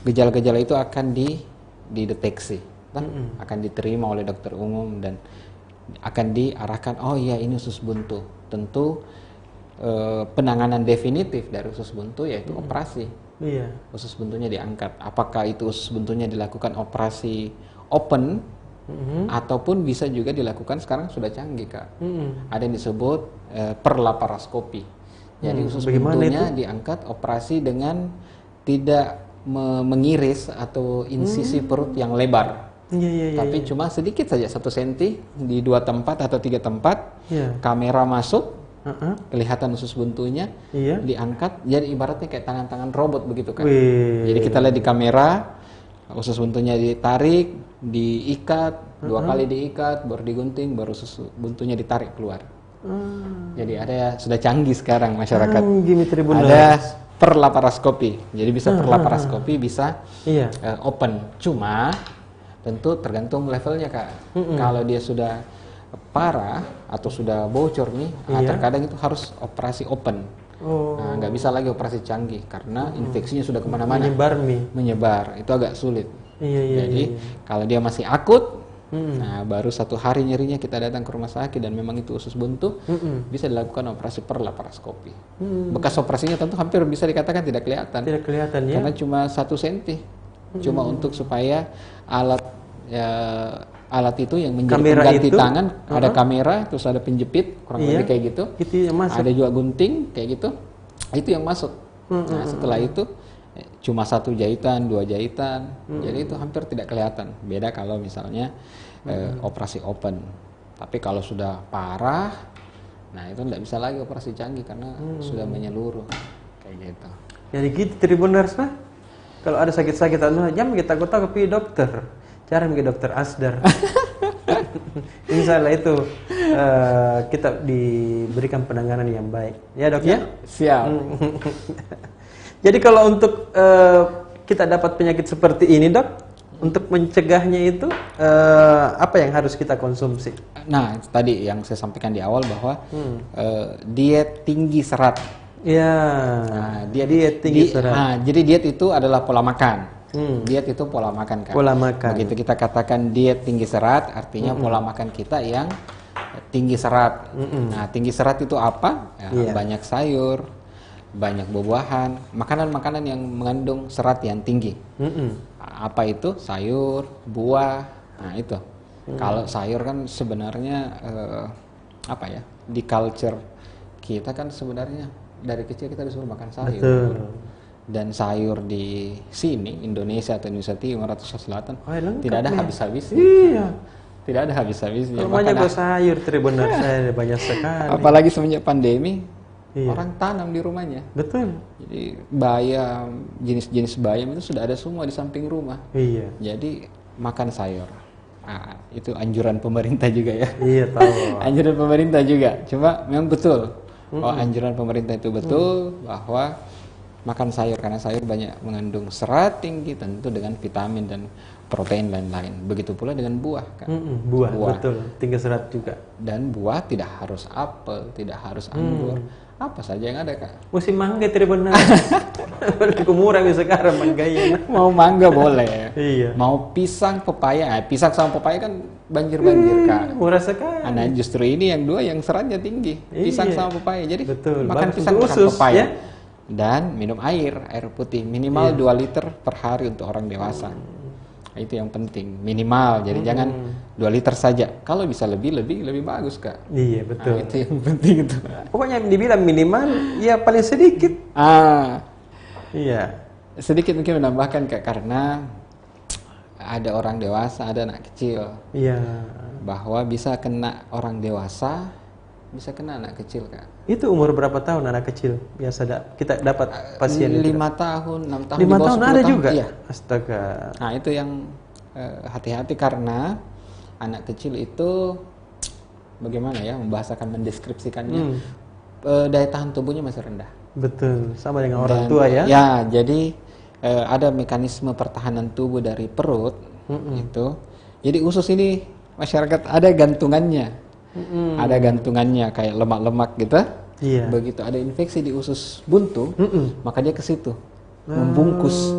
gejala-gejala itu akan dideteksi, akan diterima oleh dokter umum dan akan diarahkan, oh iya ini usus buntu. Tentu penanganan definitif dari usus buntu yaitu operasi. Usus buntunya diangkat. Apakah itu usus buntunya dilakukan operasi open ataupun bisa juga dilakukan, sekarang sudah canggih Kak. Ada yang disebut perlaparoskopi. Jadi usus buntunya diangkat operasi dengan tidak mengiris atau insisi perut yang lebar. Tapi cuma sedikit saja, 1 cm di 2 tempat atau 3 tempat. Kamera masuk, kelihatan usus buntunya, diangkat. Jadi ibaratnya kayak tangan-tangan robot begitu kan. Jadi kita lihat di kamera, usus buntunya ditarik, diikat, 2 kali diikat, baru digunting, baru usus buntunya ditarik keluar. Jadi sudah canggih sekarang masyarakat. Ada perlaparoskopi. Jadi bisa perlaparoskopi, bisa open. Cuma tentu tergantung levelnya Kak. Kalau dia sudah parah atau sudah bocor nih, terkadang itu harus operasi open. Nah, nggak bisa lagi operasi canggih karena infeksinya sudah kemana-mana. Menyebar. Itu agak sulit. Jadi kalau dia masih akut, nah baru 1 hari nyerinya kita datang ke rumah sakit dan memang itu usus buntu, bisa dilakukan operasi perlaparoskopi. Bekas operasinya tentu hampir bisa dikatakan tidak kelihatan karena cuma 1 cm. Cuma untuk supaya alat itu yang menjadi pengganti tangan, ada kamera, terus ada penjepit, kurang lebih kayak gitu. Ada juga gunting kayak gitu, itu yang masuk. Nah setelah itu cuma 1 jahitan, 2 jahitan, jadi itu hampir tidak kelihatan. Beda kalau misalnya operasi open. Tapi kalau sudah parah, nah itu tidak bisa lagi operasi canggih karena sudah menyeluruh kayak gitu. Jadi gitu Tribuners lah. Kalau ada sakit-sakitan, jangan kita takut ke dokter. Cari ke dokter Asdar. Insya Allah itu kita diberikan penanganan yang baik. Ya dok ya? Siap. Jadi kalau untuk kita dapat penyakit seperti ini dok, untuk mencegahnya itu apa yang harus kita konsumsi? Nah, itu tadi yang saya sampaikan di awal bahwa diet tinggi serat. Ya, Nah, diet tinggi serat. Nah, jadi diet itu adalah pola makan. Diet itu pola makan kan. Pola makan. Begitu kita katakan diet tinggi serat, artinya pola makan kita yang tinggi serat. Nah, tinggi serat itu apa? Ya, banyak sayur, banyak buah-buahan, makanan-makanan yang mengandung serat yang tinggi. Apa itu? Sayur, buah. Nah, itu. Kalau sayur kan sebenarnya apa ya? Di culture kita kan sebenarnya dari kecil kita disuruh makan sayur. Betul. Dan sayur di sini Indonesia atau Indonesia Timur atau Selatan tidak ada habis-habisnya. Iya. Tidak ada habis-habisnya. Rumahnya sayur Tribuners saya banyak sekali. Apalagi semenjak pandemi, orang tanam di rumahnya. Betul. Jadi bayam, jenis-jenis bayam itu sudah ada semua di samping rumah. Iya. Jadi makan sayur. Nah, itu anjuran pemerintah juga ya. Iya tahu. Anjuran pemerintah juga. Cuma memang betul. Oh, anjuran pemerintah itu betul bahwa makan sayur karena sayur banyak mengandung serat tinggi tentu dengan vitamin dan protein lain-lain. Begitu pula dengan buah kan. Buah betul, tinggi serat juga. Dan buah tidak harus apel, tidak harus anggur. Apa saja yang ada kak. Musim mangga Tribuners. Murah sekarang mangganya. Mau mangga boleh. Iya. Mau pisang, pepaya. Pisang sama pepaya kan banjir-banjir kak. Murah sekali. Nah justru ini yang dua yang seratnya tinggi. Pisang sama pepaya. Jadi betul. makan Bagus pisang, makan usus, pepaya. Ya? Dan minum air putih minimal 2 liter per hari untuk orang dewasa. Itu yang penting minimal. Jadi jangan 2 liter saja. Kalau bisa lebih bagus kak. Iya betul. Nah, itu yang penting itu. Pokoknya dibilang minimal ya paling sedikit. Iya. Sedikit mungkin menambahkan kak karena ada orang dewasa, ada anak kecil. Iya. Bahwa bisa kena orang dewasa, bisa kena anak kecil kak. Itu umur berapa tahun anak kecil biasa kita dapat pasien 5 itu? tahun, 6 tahun, 5 tahun ada juga? Iya. Astaga. Nah itu yang hati-hati karena anak kecil itu bagaimana ya membahasakan, mendeskripsikannya, daya tahan tubuhnya masih rendah. Betul, sama dengan orang tua ya? Ya, jadi ada mekanisme pertahanan tubuh dari perut itu. Jadi usus ini masyarakat ada gantungannya. Ada gantungannya kayak lemak-lemak gitu. Iya. Begitu ada infeksi di usus buntu, maka dia ke situ membungkus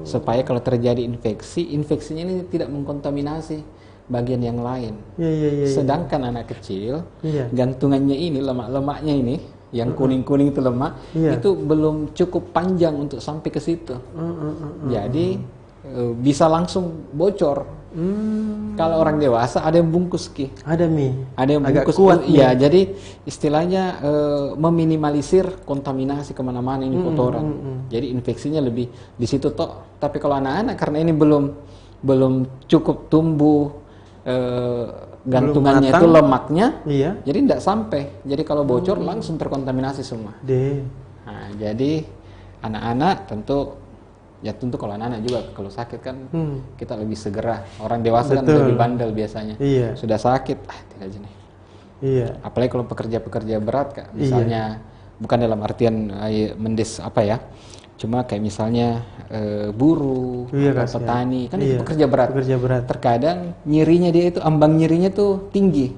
supaya kalau terjadi infeksinya ini tidak mengkontaminasi bagian yang lain. Iya. Sedangkan anak kecil, gantungannya ini lemak-lemaknya ini yang kuning-kuning itu lemak, itu belum cukup panjang untuk sampai ke situ. Jadi bisa langsung bocor. Kalau orang dewasa ada yang bungkus ki. Ada yang bungkus. Kuat, iya, jadi istilahnya meminimalisir kontaminasi kemana-mana ini kotoran. Jadi infeksinya lebih di situ toh. Tapi kalau anak-anak karena ini belum cukup tumbuh gantungannya itu lemaknya, jadi tidak sampai. Jadi kalau bocor langsung terkontaminasi semua. Nah, jadi anak-anak tentu kalau anak-anak juga kalau sakit kan kita lebih segera. Orang dewasa kan lebih bandel biasanya. Sudah sakit, tidak aja nih. Apalagi kalau pekerja-pekerja berat kak, misalnya bukan dalam artian cuma kayak misalnya buruh atau petani kan itu pekerja berat. Terkadang nyirinya dia itu ambang nyirinya tuh tinggi.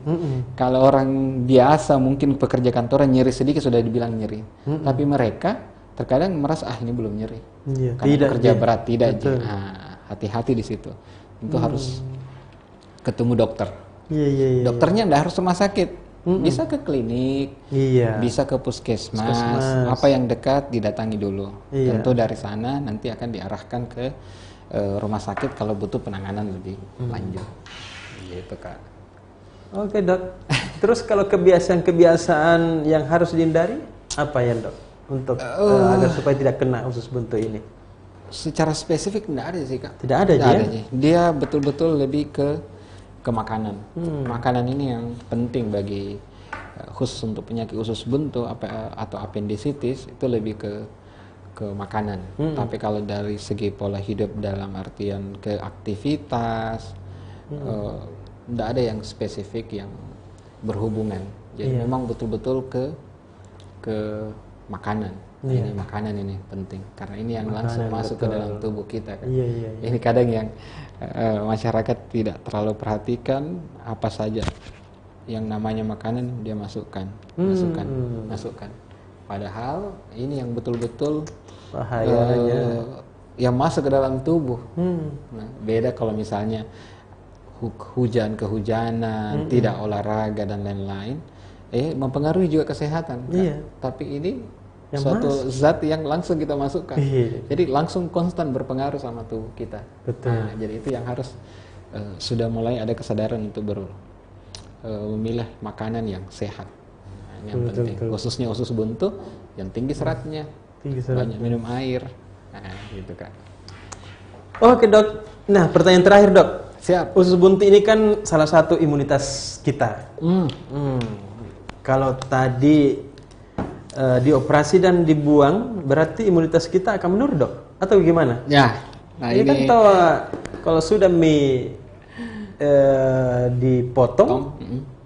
Kalau orang biasa mungkin pekerja kantoran nyeri sedikit sudah dibilang nyeri. Tapi mereka terkadang merasa ini belum nyeri. Karena kerja berat tidak. Hati-hati di situ. Itu harus ketemu dokter. Dokternya tidak harus rumah sakit. Bisa ke klinik, bisa ke puskesmas, apa yang dekat didatangi dulu. Tentu dari sana nanti akan diarahkan ke rumah sakit kalau butuh penanganan lebih lanjut. Gitu kak. Oke dok. Terus kalau kebiasaan-kebiasaan yang harus dihindari apa ya dok? Untuk agar supaya tidak kena usus buntu ini. Secara spesifik tidak ada sih kak. Tidak ada ya? Dia betul-betul lebih ke makanan. Makanan ini yang penting bagi khusus untuk penyakit usus buntu atau appendicitis itu lebih ke makanan. Tapi kalau dari segi pola hidup dalam artian ke aktivitas, tidak ada yang spesifik yang berhubungan. Jadi memang betul-betul ke makanan. Ini makanan ini penting karena ini yang langsung masuk ke dalam tubuh kita kan. Ini kadang yang masyarakat tidak terlalu perhatikan, apa saja yang namanya makanan dia masukkan. Padahal ini yang betul-betul bahayanya yang masuk ke dalam tubuh. Nah, beda kalau misalnya kehujanan, tidak olahraga dan lain-lain, mempengaruhi juga kesehatan. Kan? Tapi ini suatu zat yang langsung kita masukkan. Jadi langsung konstan berpengaruh sama tubuh kita. Nah, jadi itu yang harus sudah mulai ada kesadaran untuk memilih makanan yang sehat. Nah, ini yang penting. Khususnya usus buntu yang tinggi seratnya, banyak minum air. Nah, gitu kan. Oke dok. Nah pertanyaan terakhir dok. Siap. Usus buntu ini kan salah satu imunitas kita. Kalau tadi dioperasi dan dibuang, berarti imunitas kita akan menurun dok? Atau gimana? Ya. Nah, ini kan tahu kalau sudah mie dipotong,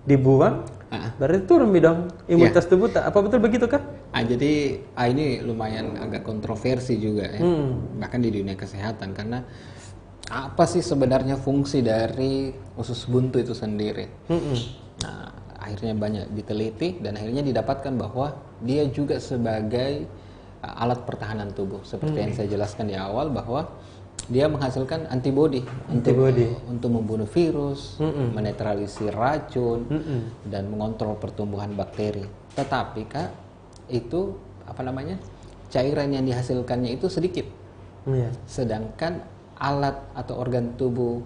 dibuang, berarti turun mie dong imunitas tubuh. Apa betul begitu kan? Jadi ini lumayan agak kontroversi juga ya, bahkan di dunia kesehatan karena apa sih sebenarnya fungsi dari usus buntu itu sendiri? Nah, akhirnya banyak diteliti dan akhirnya didapatkan bahwa dia juga sebagai alat pertahanan tubuh seperti yang saya jelaskan di awal bahwa dia menghasilkan antibodi untuk membunuh virus, menetralisir racun dan mengontrol pertumbuhan bakteri. Tetapi Kak, itu cairan yang dihasilkannya itu sedikit. Sedangkan alat atau organ tubuh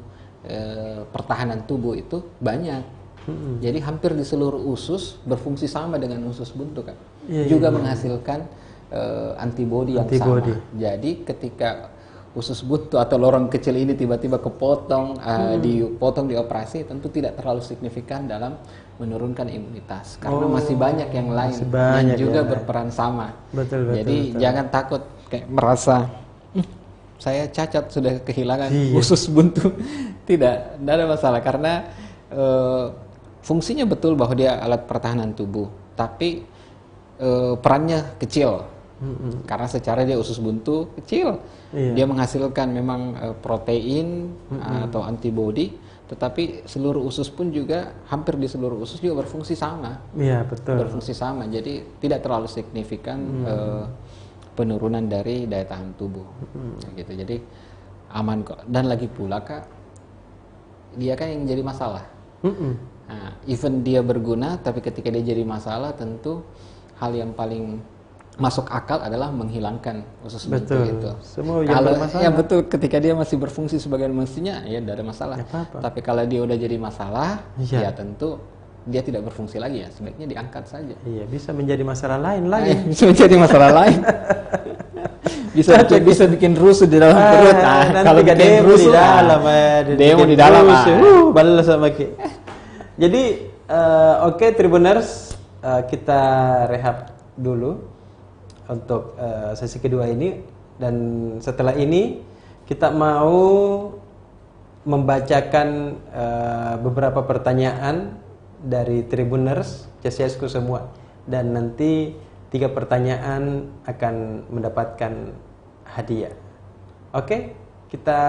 pertahanan tubuh itu banyak. Jadi hampir di seluruh usus berfungsi sama dengan usus buntu kan, juga menghasilkan antibodi yang sama. Jadi ketika usus buntu atau lorong kecil ini tiba-tiba kepotong, dioperasi, tentu tidak terlalu signifikan dalam menurunkan imunitas karena masih banyak yang lain yang juga berperan sama. Jadi jangan takut kayak merasa saya cacat sudah kehilangan usus buntu. Tidak ada masalah karena fungsinya betul bahwa dia alat pertahanan tubuh, tapi perannya kecil karena secara dia usus buntu kecil, dia menghasilkan memang protein atau antibodi, tetapi seluruh usus pun juga hampir di seluruh usus juga berfungsi sama. Berfungsi sama, jadi tidak terlalu signifikan penurunan dari daya tahan tubuh, gitu. Jadi aman kok. Dan lagi pula Kak, dia kan yang jadi masalah. Nah, even dia berguna, tapi ketika dia jadi masalah, tentu hal yang paling masuk akal adalah menghilangkan usus buntu itu. Kalau betul, ketika dia masih berfungsi sebagai mestinya, ya tidak ada masalah. Tapi kalau dia udah jadi masalah, ya tentu dia tidak berfungsi lagi, ya sebaiknya diangkat saja. Bisa menjadi masalah lain lagi. Bisa menjadi masalah lain. bisa bikin rusuh di dalam perut. Kalau bikin rusuh di dalam, demo di dalam. Balas sama Ki. Jadi oke, Tribuners, kita rehab dulu untuk sesi kedua ini, dan setelah ini kita mau membacakan beberapa pertanyaan dari Tribuners CSku semua, dan nanti 3 pertanyaan akan mendapatkan hadiah. Oke, kita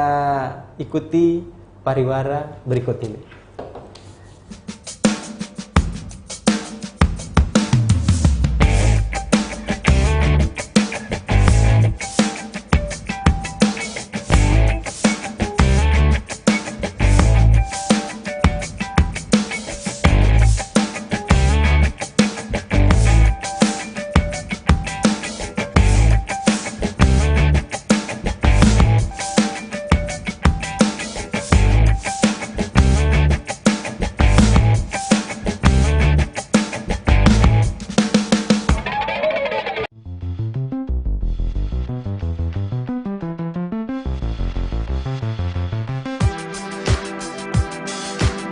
ikuti pariwara berikut ini.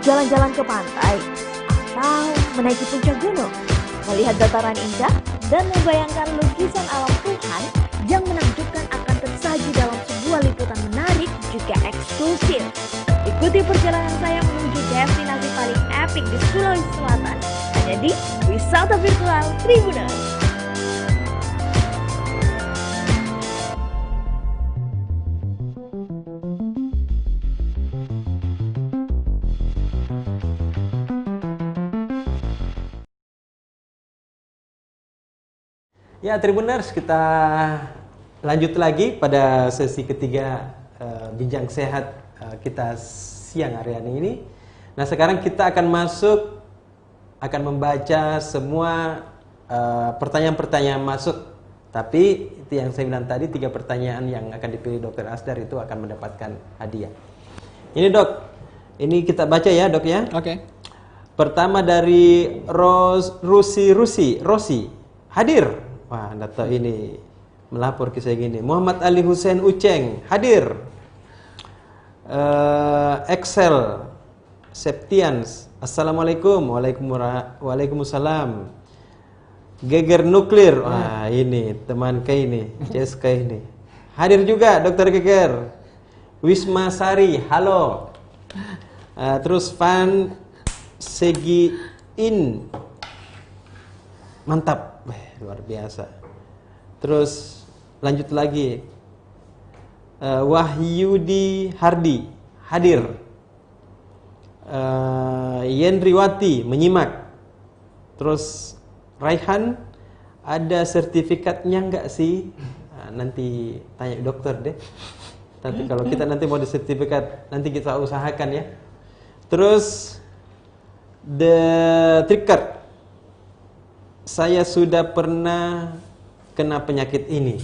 Jalan-jalan ke pantai, atau menaiki puncak gunung, melihat dataran indah, dan membayangkan lukisan alam Tuhan yang menakjubkan akan tersaji dalam sebuah liputan menarik juga eksklusif. Ikuti perjalanan saya menuju destinasi di Wisata Virtual Tribuners. Ya, Tribuners, kita lanjut lagi pada sesi ketiga Bincang Sehat kita siang hari ini. Nah, sekarang kita akan membaca semua pertanyaan-pertanyaan masuk. Tapi itu yang saya bilang tadi, 3 pertanyaan yang akan dipilih Dr. Asdar itu akan mendapatkan hadiah. Ini Dok, ini kita baca ya Dok ya. Oke. Pertama dari Rosi hadir. Wah, data ini melapor ke saya gini. Muhammad Ali Hussein Uceng hadir. Excel Septians, Assalamualaikum. Waalaikumsalam. Geger Nuklir. Wah, ini teman Kay ini, Jessica ini. Hadir juga Dr. Geger. Wisma Sari, halo. Terus Van Segiin. Mantap. Luar biasa. Terus lanjut lagi. Wahyudi Hardi hadir. Yendriwati menyimak. Terus Raihan, ada sertifikatnya enggak sih? Nah, nanti tanya dokter deh. Tapi kalau kita nanti mau di sertifikat, nanti kita usahakan ya. Terus The Tricker, saya sudah pernah kena penyakit ini.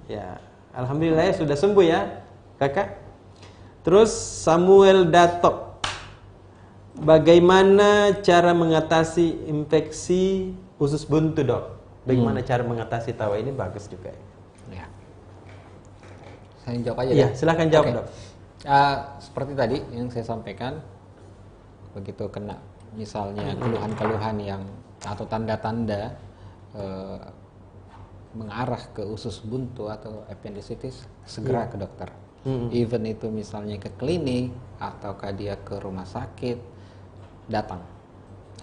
Ya, alhamdulillah ya sudah sembuh ya, Kakak. Terus Samuel Datok, bagaimana cara mengatasi infeksi usus buntu, Dok? Bagaimana cara mengatasi? Tahu ini bagus juga. Ya. Saya jawab aja. Iya, deh. silahkan jawab, Oke. Dok. Seperti tadi yang saya sampaikan, begitu kena misalnya keluhan-keluhan yang atau tanda-tanda mengarah ke usus buntu atau appendicitis, segera ke dokter. Even itu misalnya ke klinik ataukah dia ke rumah sakit, datang.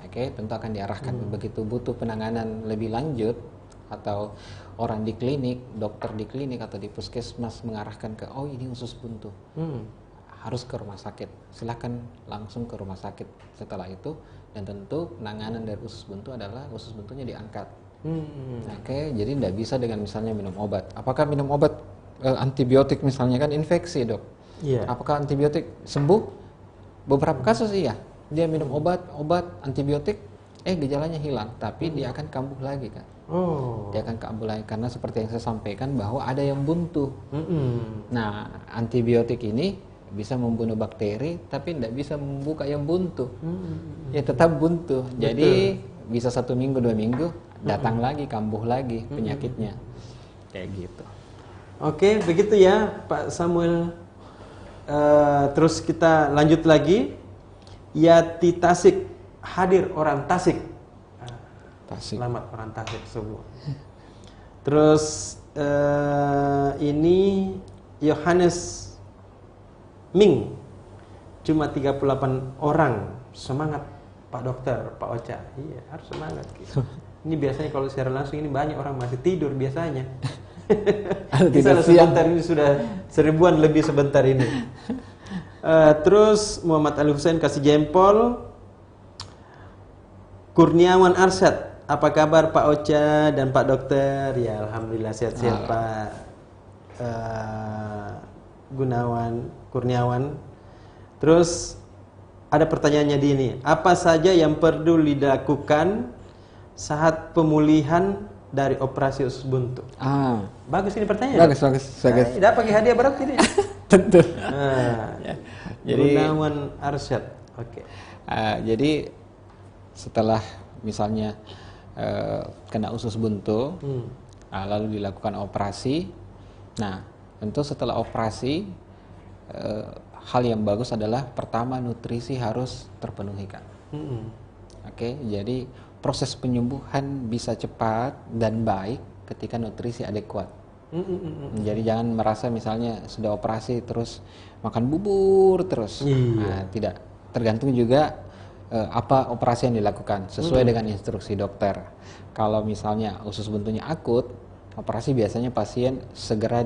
Oke, tentu akan diarahkan. Begitu butuh penanganan lebih lanjut atau orang di klinik, dokter di klinik atau di puskesmas mengarahkan ke ini usus buntu, harus ke rumah sakit. Silahkan langsung ke rumah sakit setelah itu. Dan tentu penanganan dari usus buntu adalah usus buntunya diangkat. Oke, jadi tidak bisa dengan misalnya minum obat. Apakah minum obat antibiotik misalnya kan infeksi, Dok? Iya. Apakah antibiotik sembuh? Beberapa kasus iya. Dia minum obat antibiotik, gejalanya hilang, tapi dia akan kambuh lagi kan. Dia akan kambuh lagi karena seperti yang saya sampaikan bahwa ada yang buntu. Nah, antibiotik ini bisa membunuh bakteri, tapi tidak bisa membuka yang buntu. Ya tetap buntu. Jadi bisa 1 minggu 2 minggu datang lagi, kambuh lagi penyakitnya. Kayak gitu. Oke, begitu ya Pak Samuel. Terus kita lanjut lagi. Yati Tasik hadir, orang Tasik. Tasik. Selamat orang Tasik semua. Terus ini Yohanes Ming, cuma 38 orang. Semangat Pak Dokter, Pak Ocha. Iya, harus semangat gitu. Ini biasanya kalau secara langsung ini banyak orang masih tidur biasanya. Tidak sebentar ini sudah 1000-an lebih sebentar ini. Terus Muhammad Ali Hussein kasih jempol. Kurniawan Arsyad, apa kabar Pak Ocha dan Pak Dokter? Ya, alhamdulillah sehat-sehat Pak Kurniawan. Terus ada pertanyaannya di ini. Apa saja yang perlu dilakukan saat pemulihan dari operasi usus buntu? Bagus ini pertanyaan. Bagus. Tidak pakai hadiah berat ini. Tentu. Jadi Kurniawan Arsyad. Oke. Jadi setelah misalnya kena usus buntu, lalu dilakukan operasi. Nah, tentu setelah operasi, hal yang bagus adalah pertama nutrisi harus terpenuhi kan. Oke, jadi proses penyembuhan bisa cepat dan baik ketika nutrisi adekuat. Jadi jangan merasa misalnya sudah operasi terus makan bubur terus. Nah, tidak. Tergantung juga apa operasi yang dilakukan sesuai dengan instruksi dokter. Kalau misalnya usus buntunya akut, operasi biasanya pasien segera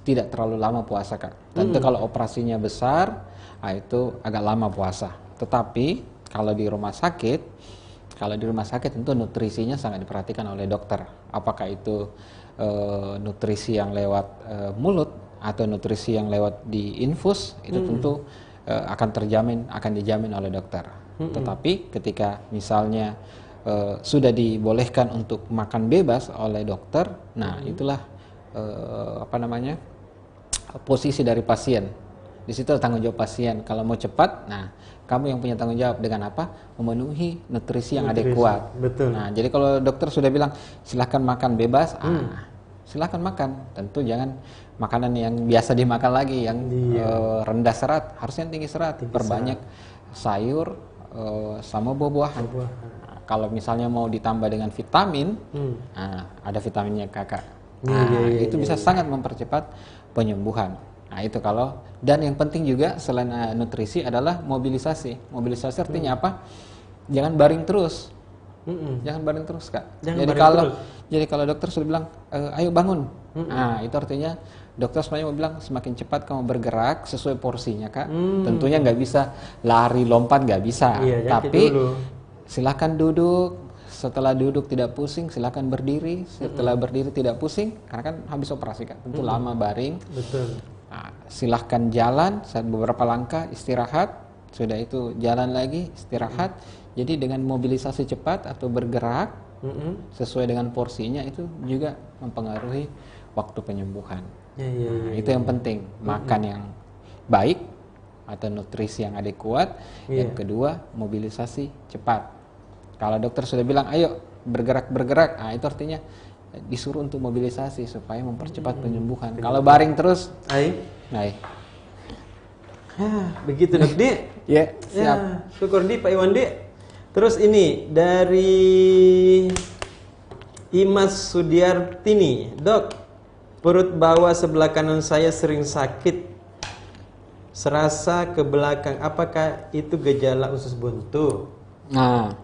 tidak terlalu lama puasa, Kak. Tentu kalau operasinya besar, itu agak lama puasa. Tetapi kalau di rumah sakit tentu nutrisinya sangat diperhatikan oleh dokter. Apakah itu nutrisi yang lewat mulut atau nutrisi yang lewat di infus, itu tentu akan dijamin oleh dokter. Tetapi ketika misalnya sudah dibolehkan untuk makan bebas oleh dokter, nah itulah posisi dari pasien. Di situ tanggung jawab pasien. Kalau mau cepat, nah kamu yang punya tanggung jawab dengan apa? Memenuhi nutrisi yang adekuat. Betul. Nah, jadi kalau dokter sudah bilang silahkan makan bebas, silahkan makan. Tentu jangan makanan yang biasa dimakan lagi, yang rendah serat, harusnya tinggi serat. Perbanyak sayur sama buah-buahan. Nah, kalau misalnya mau ditambah dengan vitamin, ada vitaminnya kakak. Itu bisa sangat mempercepat penyembuhan. Nah itu dan yang penting juga selain nutrisi adalah mobilisasi. Mobilisasi artinya apa? Jangan baring terus. Jangan baring terus, Kak. Jadi kalau dokter sudah bilang, ayo bangun. Nah itu artinya dokter sebenarnya mau bilang semakin cepat kamu bergerak sesuai porsinya, Kak. Tentunya nggak bisa lari lompat, nggak bisa. Tapi silakan duduk. Setelah duduk tidak pusing, silakan berdiri. Setelah berdiri tidak pusing, karena kan habis operasi, Kak. Tentu lama baring. Betul. Nah, silahkan jalan saat beberapa langkah, istirahat. Sudah itu jalan lagi, istirahat. Jadi dengan mobilisasi cepat atau bergerak sesuai dengan porsinya, itu juga mempengaruhi waktu penyembuhan. Nah, itu yang penting, makan yang baik atau nutrisi yang adekuat. Yang kedua, mobilisasi cepat. Kalau dokter sudah bilang ayo bergerak, nah itu artinya disuruh untuk mobilisasi supaya mempercepat penyembuhan. Kalau baring terus, begitu dok Di. Ya, siap. Syukur Di, Pak Iwan Di. Terus ini dari Imas Sudiartini, dok, perut bawah sebelah kanan saya sering sakit, serasa ke belakang. Apakah itu gejala usus buntu? Nah,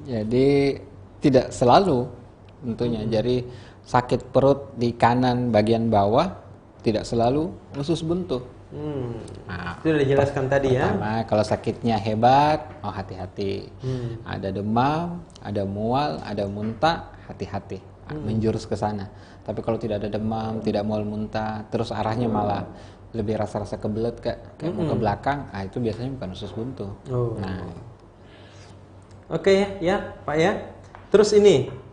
jadi tidak selalu. Tentunya, jadi sakit perut di kanan bagian bawah tidak selalu usus buntu. Nah, itu sudah dijelaskan tadi ya. Pertama, kalau sakitnya hebat, hati-hati. Ada demam, ada mual, ada muntah, hati-hati. Menjurus ke sana. Tapi kalau tidak ada demam, tidak mual, muntah, terus arahnya malah lebih rasa-rasa kebelet kayak mau ke belakang, itu biasanya bukan usus buntu. Nah, oke ya Pak ya. Terus ini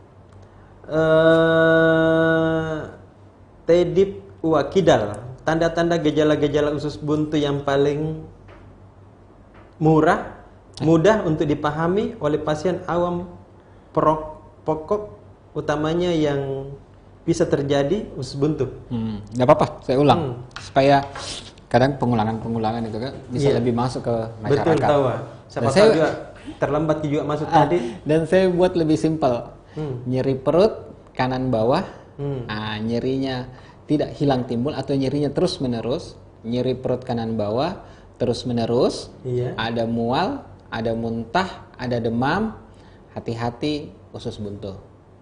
Tedip Wakidal, tanda-tanda gejala-gejala usus buntu yang paling mudah untuk dipahami oleh pasien awam, pokok utamanya yang bisa terjadi usus buntu. Nggak apa-apa, saya ulang supaya kadang pengulangan itu kan bisa lebih masuk ke masyarakat. Betul, tahu. Siapa tahu juga terlambat juga masuk tadi. Dan saya buat lebih simpel. Nyeri perut kanan bawah, nyerinya tidak hilang timbul atau nyerinya terus menerus, nyeri perut kanan bawah terus menerus, ada mual, ada muntah, ada demam, hati-hati usus buntu.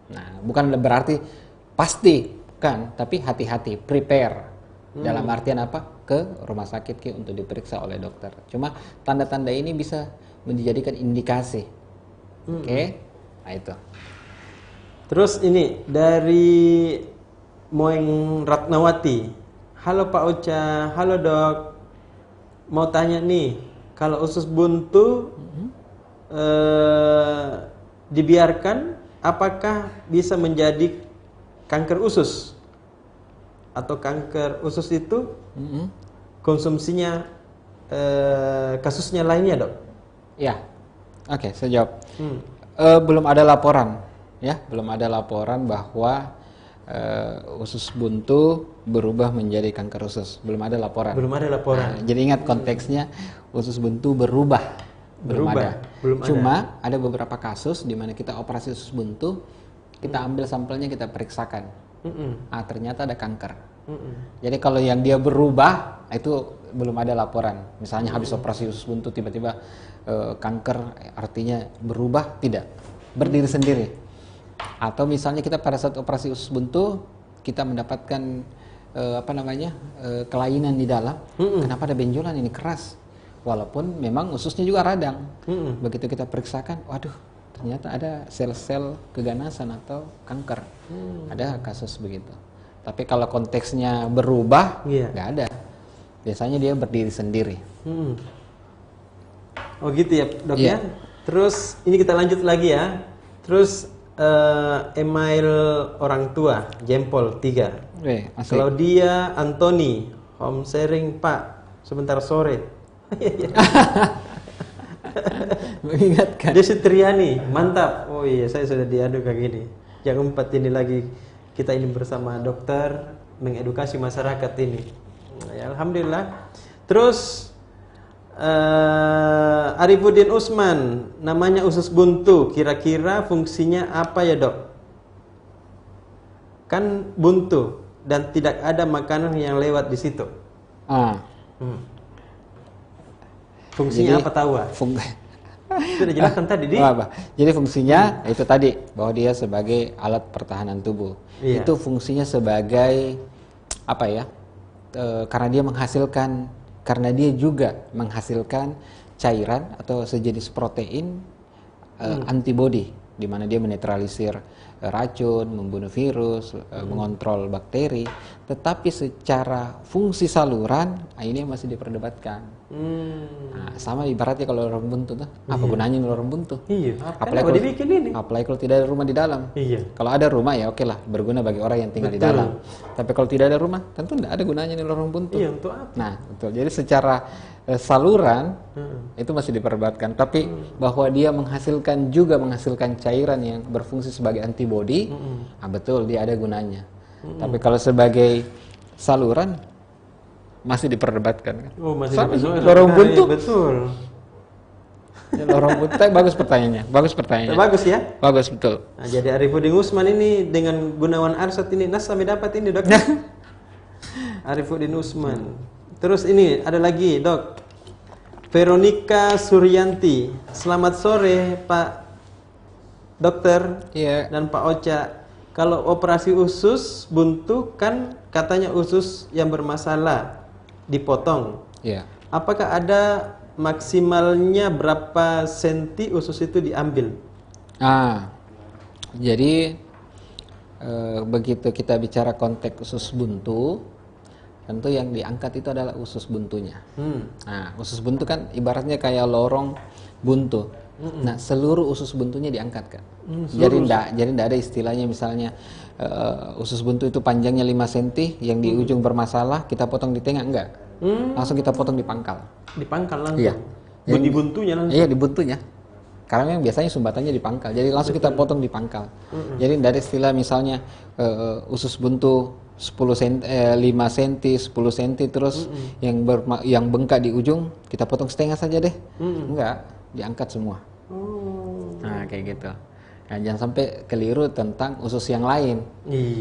Nah, bukan berarti pasti, bukan, tapi hati-hati, prepare. Dalam artian apa? Ke rumah sakit untuk diperiksa oleh dokter. Cuma tanda-tanda ini bisa menjadikan indikasi. Oke? Nah itu. Terus ini dari Moeng Ratnawati. Halo Pak Ocha, halo dok. Mau tanya nih, kalau usus buntu dibiarkan, apakah bisa menjadi kanker usus? Atau kanker usus itu konsumsinya kasusnya lainnya dok? Ya, oke, saya jawab. Belum ada laporan. Belum ada laporan bahwa usus buntu berubah menjadi kanker usus. Belum ada laporan. Nah, jadi ingat konteksnya, usus buntu berubah. Belum ada. Cuma ada beberapa kasus di mana kita operasi usus buntu, kita ambil sampelnya, kita periksakan. Ternyata ada kanker. Jadi kalau yang dia berubah itu belum ada laporan. Misalnya habis operasi usus buntu tiba-tiba kanker, artinya berubah, tidak, berdiri sendiri. Atau misalnya kita pada saat operasi usus buntu kita mendapatkan kelainan di dalam, kenapa ada benjolan ini keras, walaupun memang ususnya juga radang. Begitu kita periksakan, waduh, ternyata ada sel-sel keganasan atau kanker. Ada kasus begitu. Tapi kalau konteksnya berubah, nggak ada. Biasanya dia berdiri sendiri. Oh gitu ya dok ya. Terus ini kita lanjut lagi ya. Terus email orang tua, jempol 3. Claudia Antoni, home sharing Pak, sebentar sore. Mengingatkan. Desi Triani, mantap. Oh iya, saya sudah diadu kayak gini. Yang 4 ini lagi. Kita ini bersama dokter mengedukasi masyarakat ini. Ya, alhamdulillah. Terus Arifuddin Usman, namanya usus buntu. Kira-kira fungsinya apa ya dok? Kan buntu dan tidak ada makanan yang lewat di situ. Fungsinya apa tahu? Sudah jelaskan tadi di. Jadi fungsinya itu tadi bahwa dia sebagai alat pertahanan tubuh. Itu fungsinya sebagai apa ya? Karena dia juga menghasilkan cairan atau sejenis protein antibody, di mana dia menetralisir racun, membunuh virus, mengontrol bakteri. Tetapi secara fungsi saluran, ini masih diperdebatkan. Nah, sama ibaratnya kalau lorong buntu tuh, apa gunanya lorong buntu? Apalagi kalau tidak ada rumah di dalam. Kalau ada rumah ya oke lah, berguna bagi orang yang tinggal di dalam. Tapi kalau tidak ada rumah, tentu tidak ada gunanya nih lorong buntu. Untuk apa? Nah, betul. Jadi secara saluran itu masih diperdebatkan. Tapi bahwa dia menghasilkan cairan yang berfungsi sebagai antibodi, betul dia ada gunanya. Tapi kalau sebagai saluran masih diperdebatkan kan. Lorong buntu. Betul. Ya, lorong buntu, bagus pertanyaannya. Bagus ya? Bagus betul. Nah, jadi Arifuddin Usman ini dengan Gunawan Arsat ini sampai dapat ini dok. Arifuddin Usman. Terus ini ada lagi dok. Veronica Suryanti. Selamat sore Pak Dokter dan Pak Ocha. Kalau operasi usus buntu kan katanya usus yang bermasalah dipotong. Apakah ada maksimalnya berapa senti usus itu diambil? Jadi begitu kita bicara konteks usus buntu, tentu yang diangkat itu adalah usus buntunya. Nah, usus buntu kan ibaratnya kayak lorong buntu. Nah, seluruh usus buntunya diangkat kan. Jadi tidak ada istilahnya misalnya usus buntu itu panjangnya 5 cm, yang di ujung bermasalah kita potong di tengah, enggak. Langsung kita potong di pangkal. Di pangkal langsung? Iya. Di buntunya langsung? Iya, di buntunya. Karena yang biasanya sumbatannya di pangkal, jadi langsung kita potong di pangkal. Jadi dari istilah misalnya usus buntu 5 cm, 10 cm, terus yang bengkak di ujung kita potong setengah saja deh. Enggak, diangkat semua. Nah, kayak gitu. Nah, jangan sampai keliru tentang usus yang lain.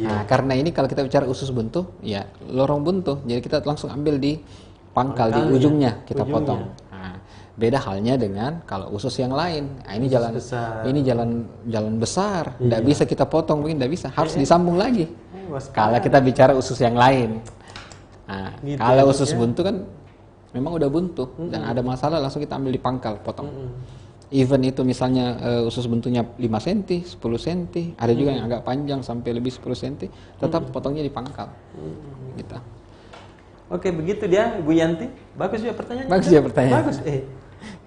Nah, karena ini kalau kita bicara usus buntu, ya lorong buntu, jadi kita langsung ambil di pangkal, di ujungnya kita potong. Nah, beda halnya dengan kalau usus yang lain. Nah, ini jalan besar, tidak bisa kita potong, tidak bisa, harus disambung lagi. Kalau kita bicara usus yang lain. Nah, gitu kalau usus buntu kan memang udah buntu dan ada masalah, langsung kita ambil di pangkal, potong. Even itu misalnya usus buntunya 5 cm, 10 cm, ada juga yang agak panjang sampai lebih 10 cm, tetap potongnya di pangkal. Gitu. Oke, begitu dia, Bu Yanti. Bagus juga pertanyaannya. Bagus ya pertanyaan. Bagus.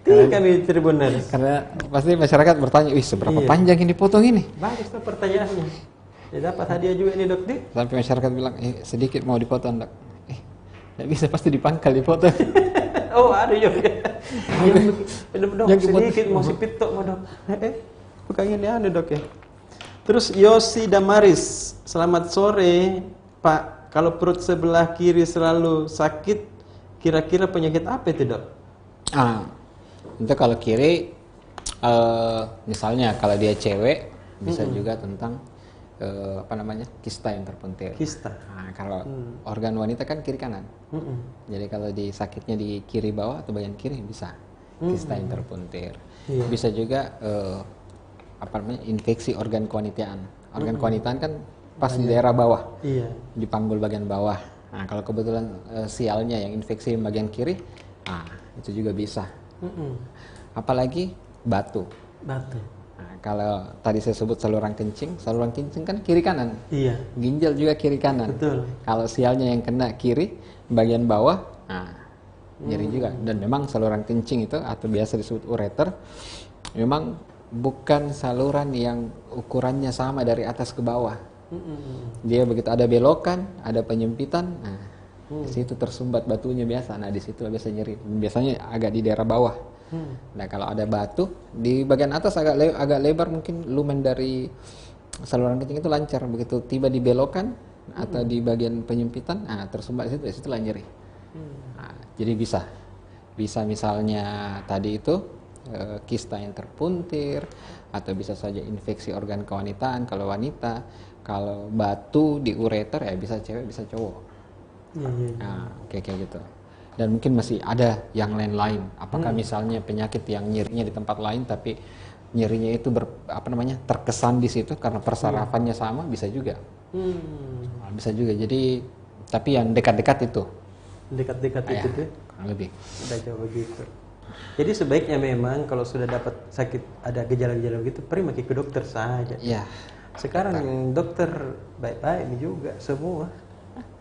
Kami Tribuners. Karena pasti masyarakat bertanya, seberapa panjang ini potong ini? Bagus tuh pertanyaannya. Ya dapat hadiah juga ini dok. Sampai masyarakat bilang, sedikit mau dipotong dok. Tidak bisa, pasti dipangkal dipotong. Oh ada juga. Dok, sedikit mau sipitok mau dok. Bukan ini ada dok ya. Terus Yosi Damaris, selamat sore Pak. Kalau perut sebelah kiri selalu sakit, kira-kira penyakit apa itu dok? Itu kalau kiri, misalnya kalau dia cewek, bisa juga tentang kista yang terpuntir. Kista. Nah, kalau organ wanita kan kiri kanan. Jadi kalau sakitnya di kiri bawah atau bagian kiri bisa kista yang terpuntir. Iya. Bisa juga infeksi organ kewanitaan. Organ kewanitaan kan pas di daerah bawah. Iya. Di panggul bagian bawah. Nah, kalau kebetulan sialnya yang infeksi bagian kiri, itu juga bisa. Apalagi batu. Batu. Nah, kalau tadi saya sebut saluran kencing kan kiri kanan. Iya. Ginjal juga kiri kanan. Betul. Kalau sialnya yang kena kiri bagian bawah, nyeri juga. Dan memang saluran kencing itu atau biasa disebut ureter, memang bukan saluran yang ukurannya sama dari atas ke bawah. Dia begitu ada belokan, ada penyempitan, di situ tersumbat batunya biasa. Nah, di situ biasa nyeri. Biasanya agak di daerah bawah. Nah, kalau ada batu di bagian atas agak lebar, mungkin lumen dari saluran kencing itu lancar. Begitu tiba di belokan atau di bagian penyempitan, tersumbat di situ lah nyeri. Jadi bisa misalnya tadi itu kista yang terpuntir, atau bisa saja infeksi organ kewanitaan kalau wanita. Kalau batu di ureter ya bisa cewek bisa cowok. Kayak gitu. Dan mungkin masih ada yang lain-lain. Apakah misalnya penyakit yang nyerinya di tempat lain tapi nyerinya itu terkesan di situ karena persarafannya sama, bisa juga. Bisa juga. Jadi tapi yang dekat-dekat itu. Dekat-dekat itu tuh. Kurang lebih. Udah jauh begitu. Jadi sebaiknya memang kalau sudah dapat sakit, ada gejala-gejala begitu, pergi ke dokter saja. Iya. Sekarang dokter baik-baik juga semua.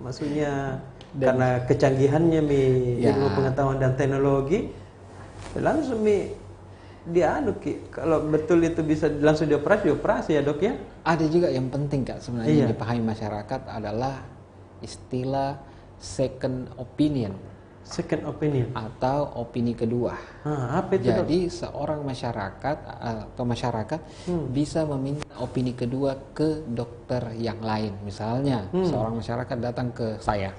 Maksudnya karena kecanggihannya ilmu pengetahuan dan teknologi, langsung kalau betul itu bisa langsung dioperasi ya dok ya. Ada juga yang penting Kak sebenarnya yang dipahami masyarakat adalah istilah second opinion. Second opinion atau opini kedua. Apa itu? Jadi seorang masyarakat bisa meminta opini kedua ke dokter yang lain. Misalnya seorang masyarakat datang ke saya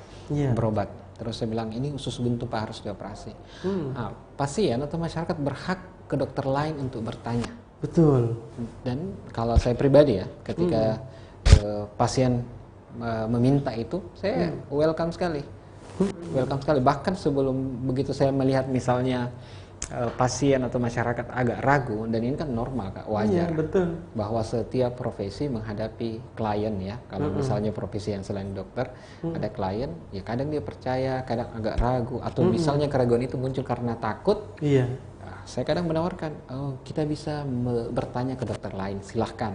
berobat, terus saya bilang ini usus buntu Pak, harus dioperasi. Pasien atau masyarakat berhak ke dokter lain untuk bertanya. Betul. Dan kalau saya pribadi ya, ketika pasien meminta itu, saya welcome sekali. Bahkan sebelum begitu saya melihat misalnya pasien atau masyarakat agak ragu, dan ini kan normal Kak, wajar. Betul. Bahwa setiap profesi menghadapi klien ya. Kalau misalnya profesi yang selain dokter, ada klien, ya kadang dia percaya, kadang agak ragu, atau misalnya keraguan itu muncul karena takut. Iya. Saya kadang menawarkan, kita bisa bertanya ke dokter lain, silahkan.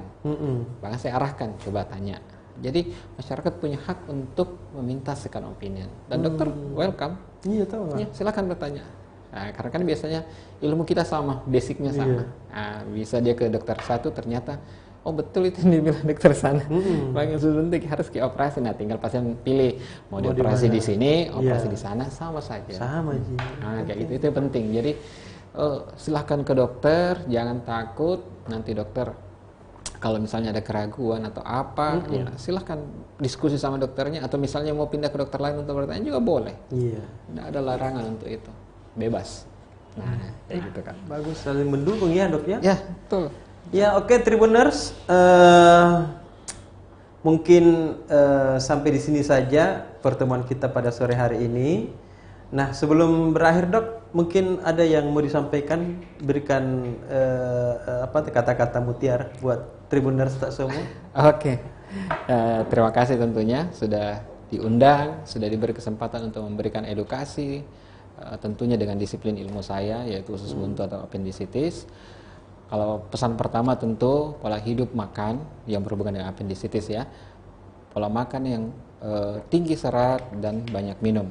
Bahkan saya arahkan, coba tanya. Jadi masyarakat punya hak untuk meminta second opinion, dan dokter welcome. Iya, tahu. Ya, silakan bertanya. Karena kan biasanya ilmu kita sama, basicnya sama. Bisa dia ke dokter satu, ternyata betul itu yang dibilang dokter sana. Makanya suntik harus ke operasi. Nah, tinggal pasien pilih mau dioperasi di sini, operasi di sana, sama saja. Sama aja. Kayak gitu, itu penting. Jadi silahkan ke dokter, jangan takut. Nanti dokter kalau misalnya ada keraguan atau apa, ya silahkan diskusi sama dokternya, atau misalnya mau pindah ke dokter lain untuk bertanya juga boleh. Iya. Tidak ada larangan untuk itu, bebas. Nah, kayak gitu Kak. Bagus, saling mendukung ya dok ya. Ya, betul. Ya oke, Tribuners, mungkin sampai di sini saja pertemuan kita pada sore hari ini. Nah, sebelum berakhir dok, mungkin ada yang mau disampaikan, berikan kata-kata mutiara buat Tribuners tak semua. Oke. Terima kasih tentunya sudah diundang, sudah diberi kesempatan untuk memberikan edukasi, tentunya dengan disiplin ilmu saya, yaitu usus buntu atau appendicitis. Kalau pesan pertama tentu pola hidup makan yang berhubungan dengan appendicitis ya. Pola makan yang tinggi serat dan banyak minum.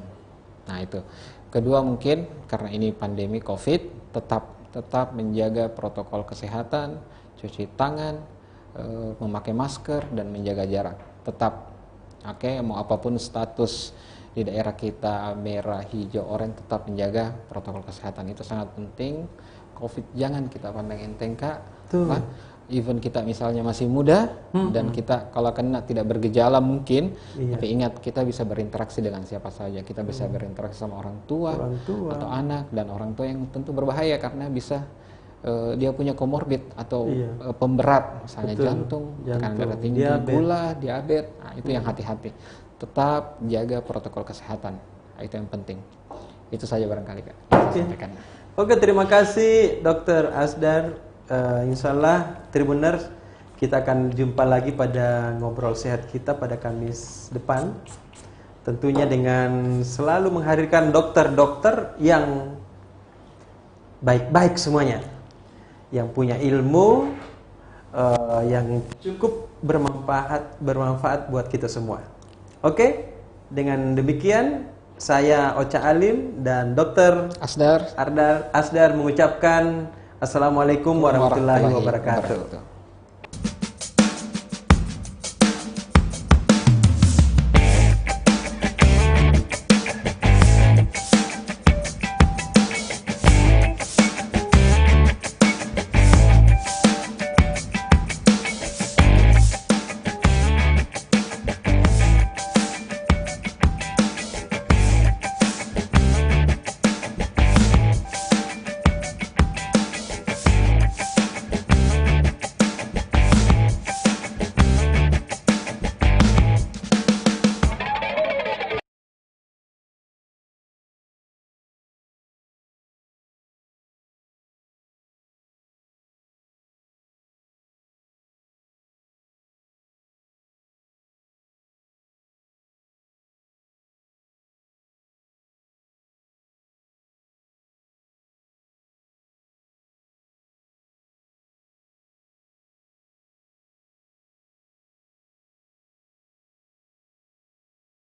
Nah itu. Kedua mungkin karena ini pandemi COVID, tetap menjaga protokol kesehatan, cuci tangan, memakai masker dan menjaga jarak. Tetap. Oke, mau apapun status di daerah kita, merah, hijau, oranye, tetap menjaga protokol kesehatan, itu sangat penting. COVID jangan kita pandang enteng Kak. Even kita misalnya masih muda dan kita kalau kena tidak bergejala mungkin, tapi ingat kita bisa berinteraksi dengan siapa saja. Kita bisa berinteraksi sama orang tua atau anak, dan orang tua yang tentu berbahaya karena bisa dia punya komorbid atau pemberat, misalnya jantung, tekanan darah tinggi, gula, diabetes, nah, itu yang hati-hati. Tetap jaga protokol kesehatan, nah, itu yang penting. Itu saja barangkali Kak. Sampaikan. Oke, terima kasih Dr. Asdar. Insya Allah Tribuners, kita akan jumpa lagi pada ngobrol sehat kita pada Kamis depan. Tentunya dengan selalu menghadirkan dokter-dokter yang baik-baik semuanya, yang punya ilmu yang cukup bermanfaat buat kita semua. Oke, dengan demikian saya Ocha Alim dan Dr. Asdar Asdar mengucapkan Assalamualaikum warahmatullahi wabarakatuh.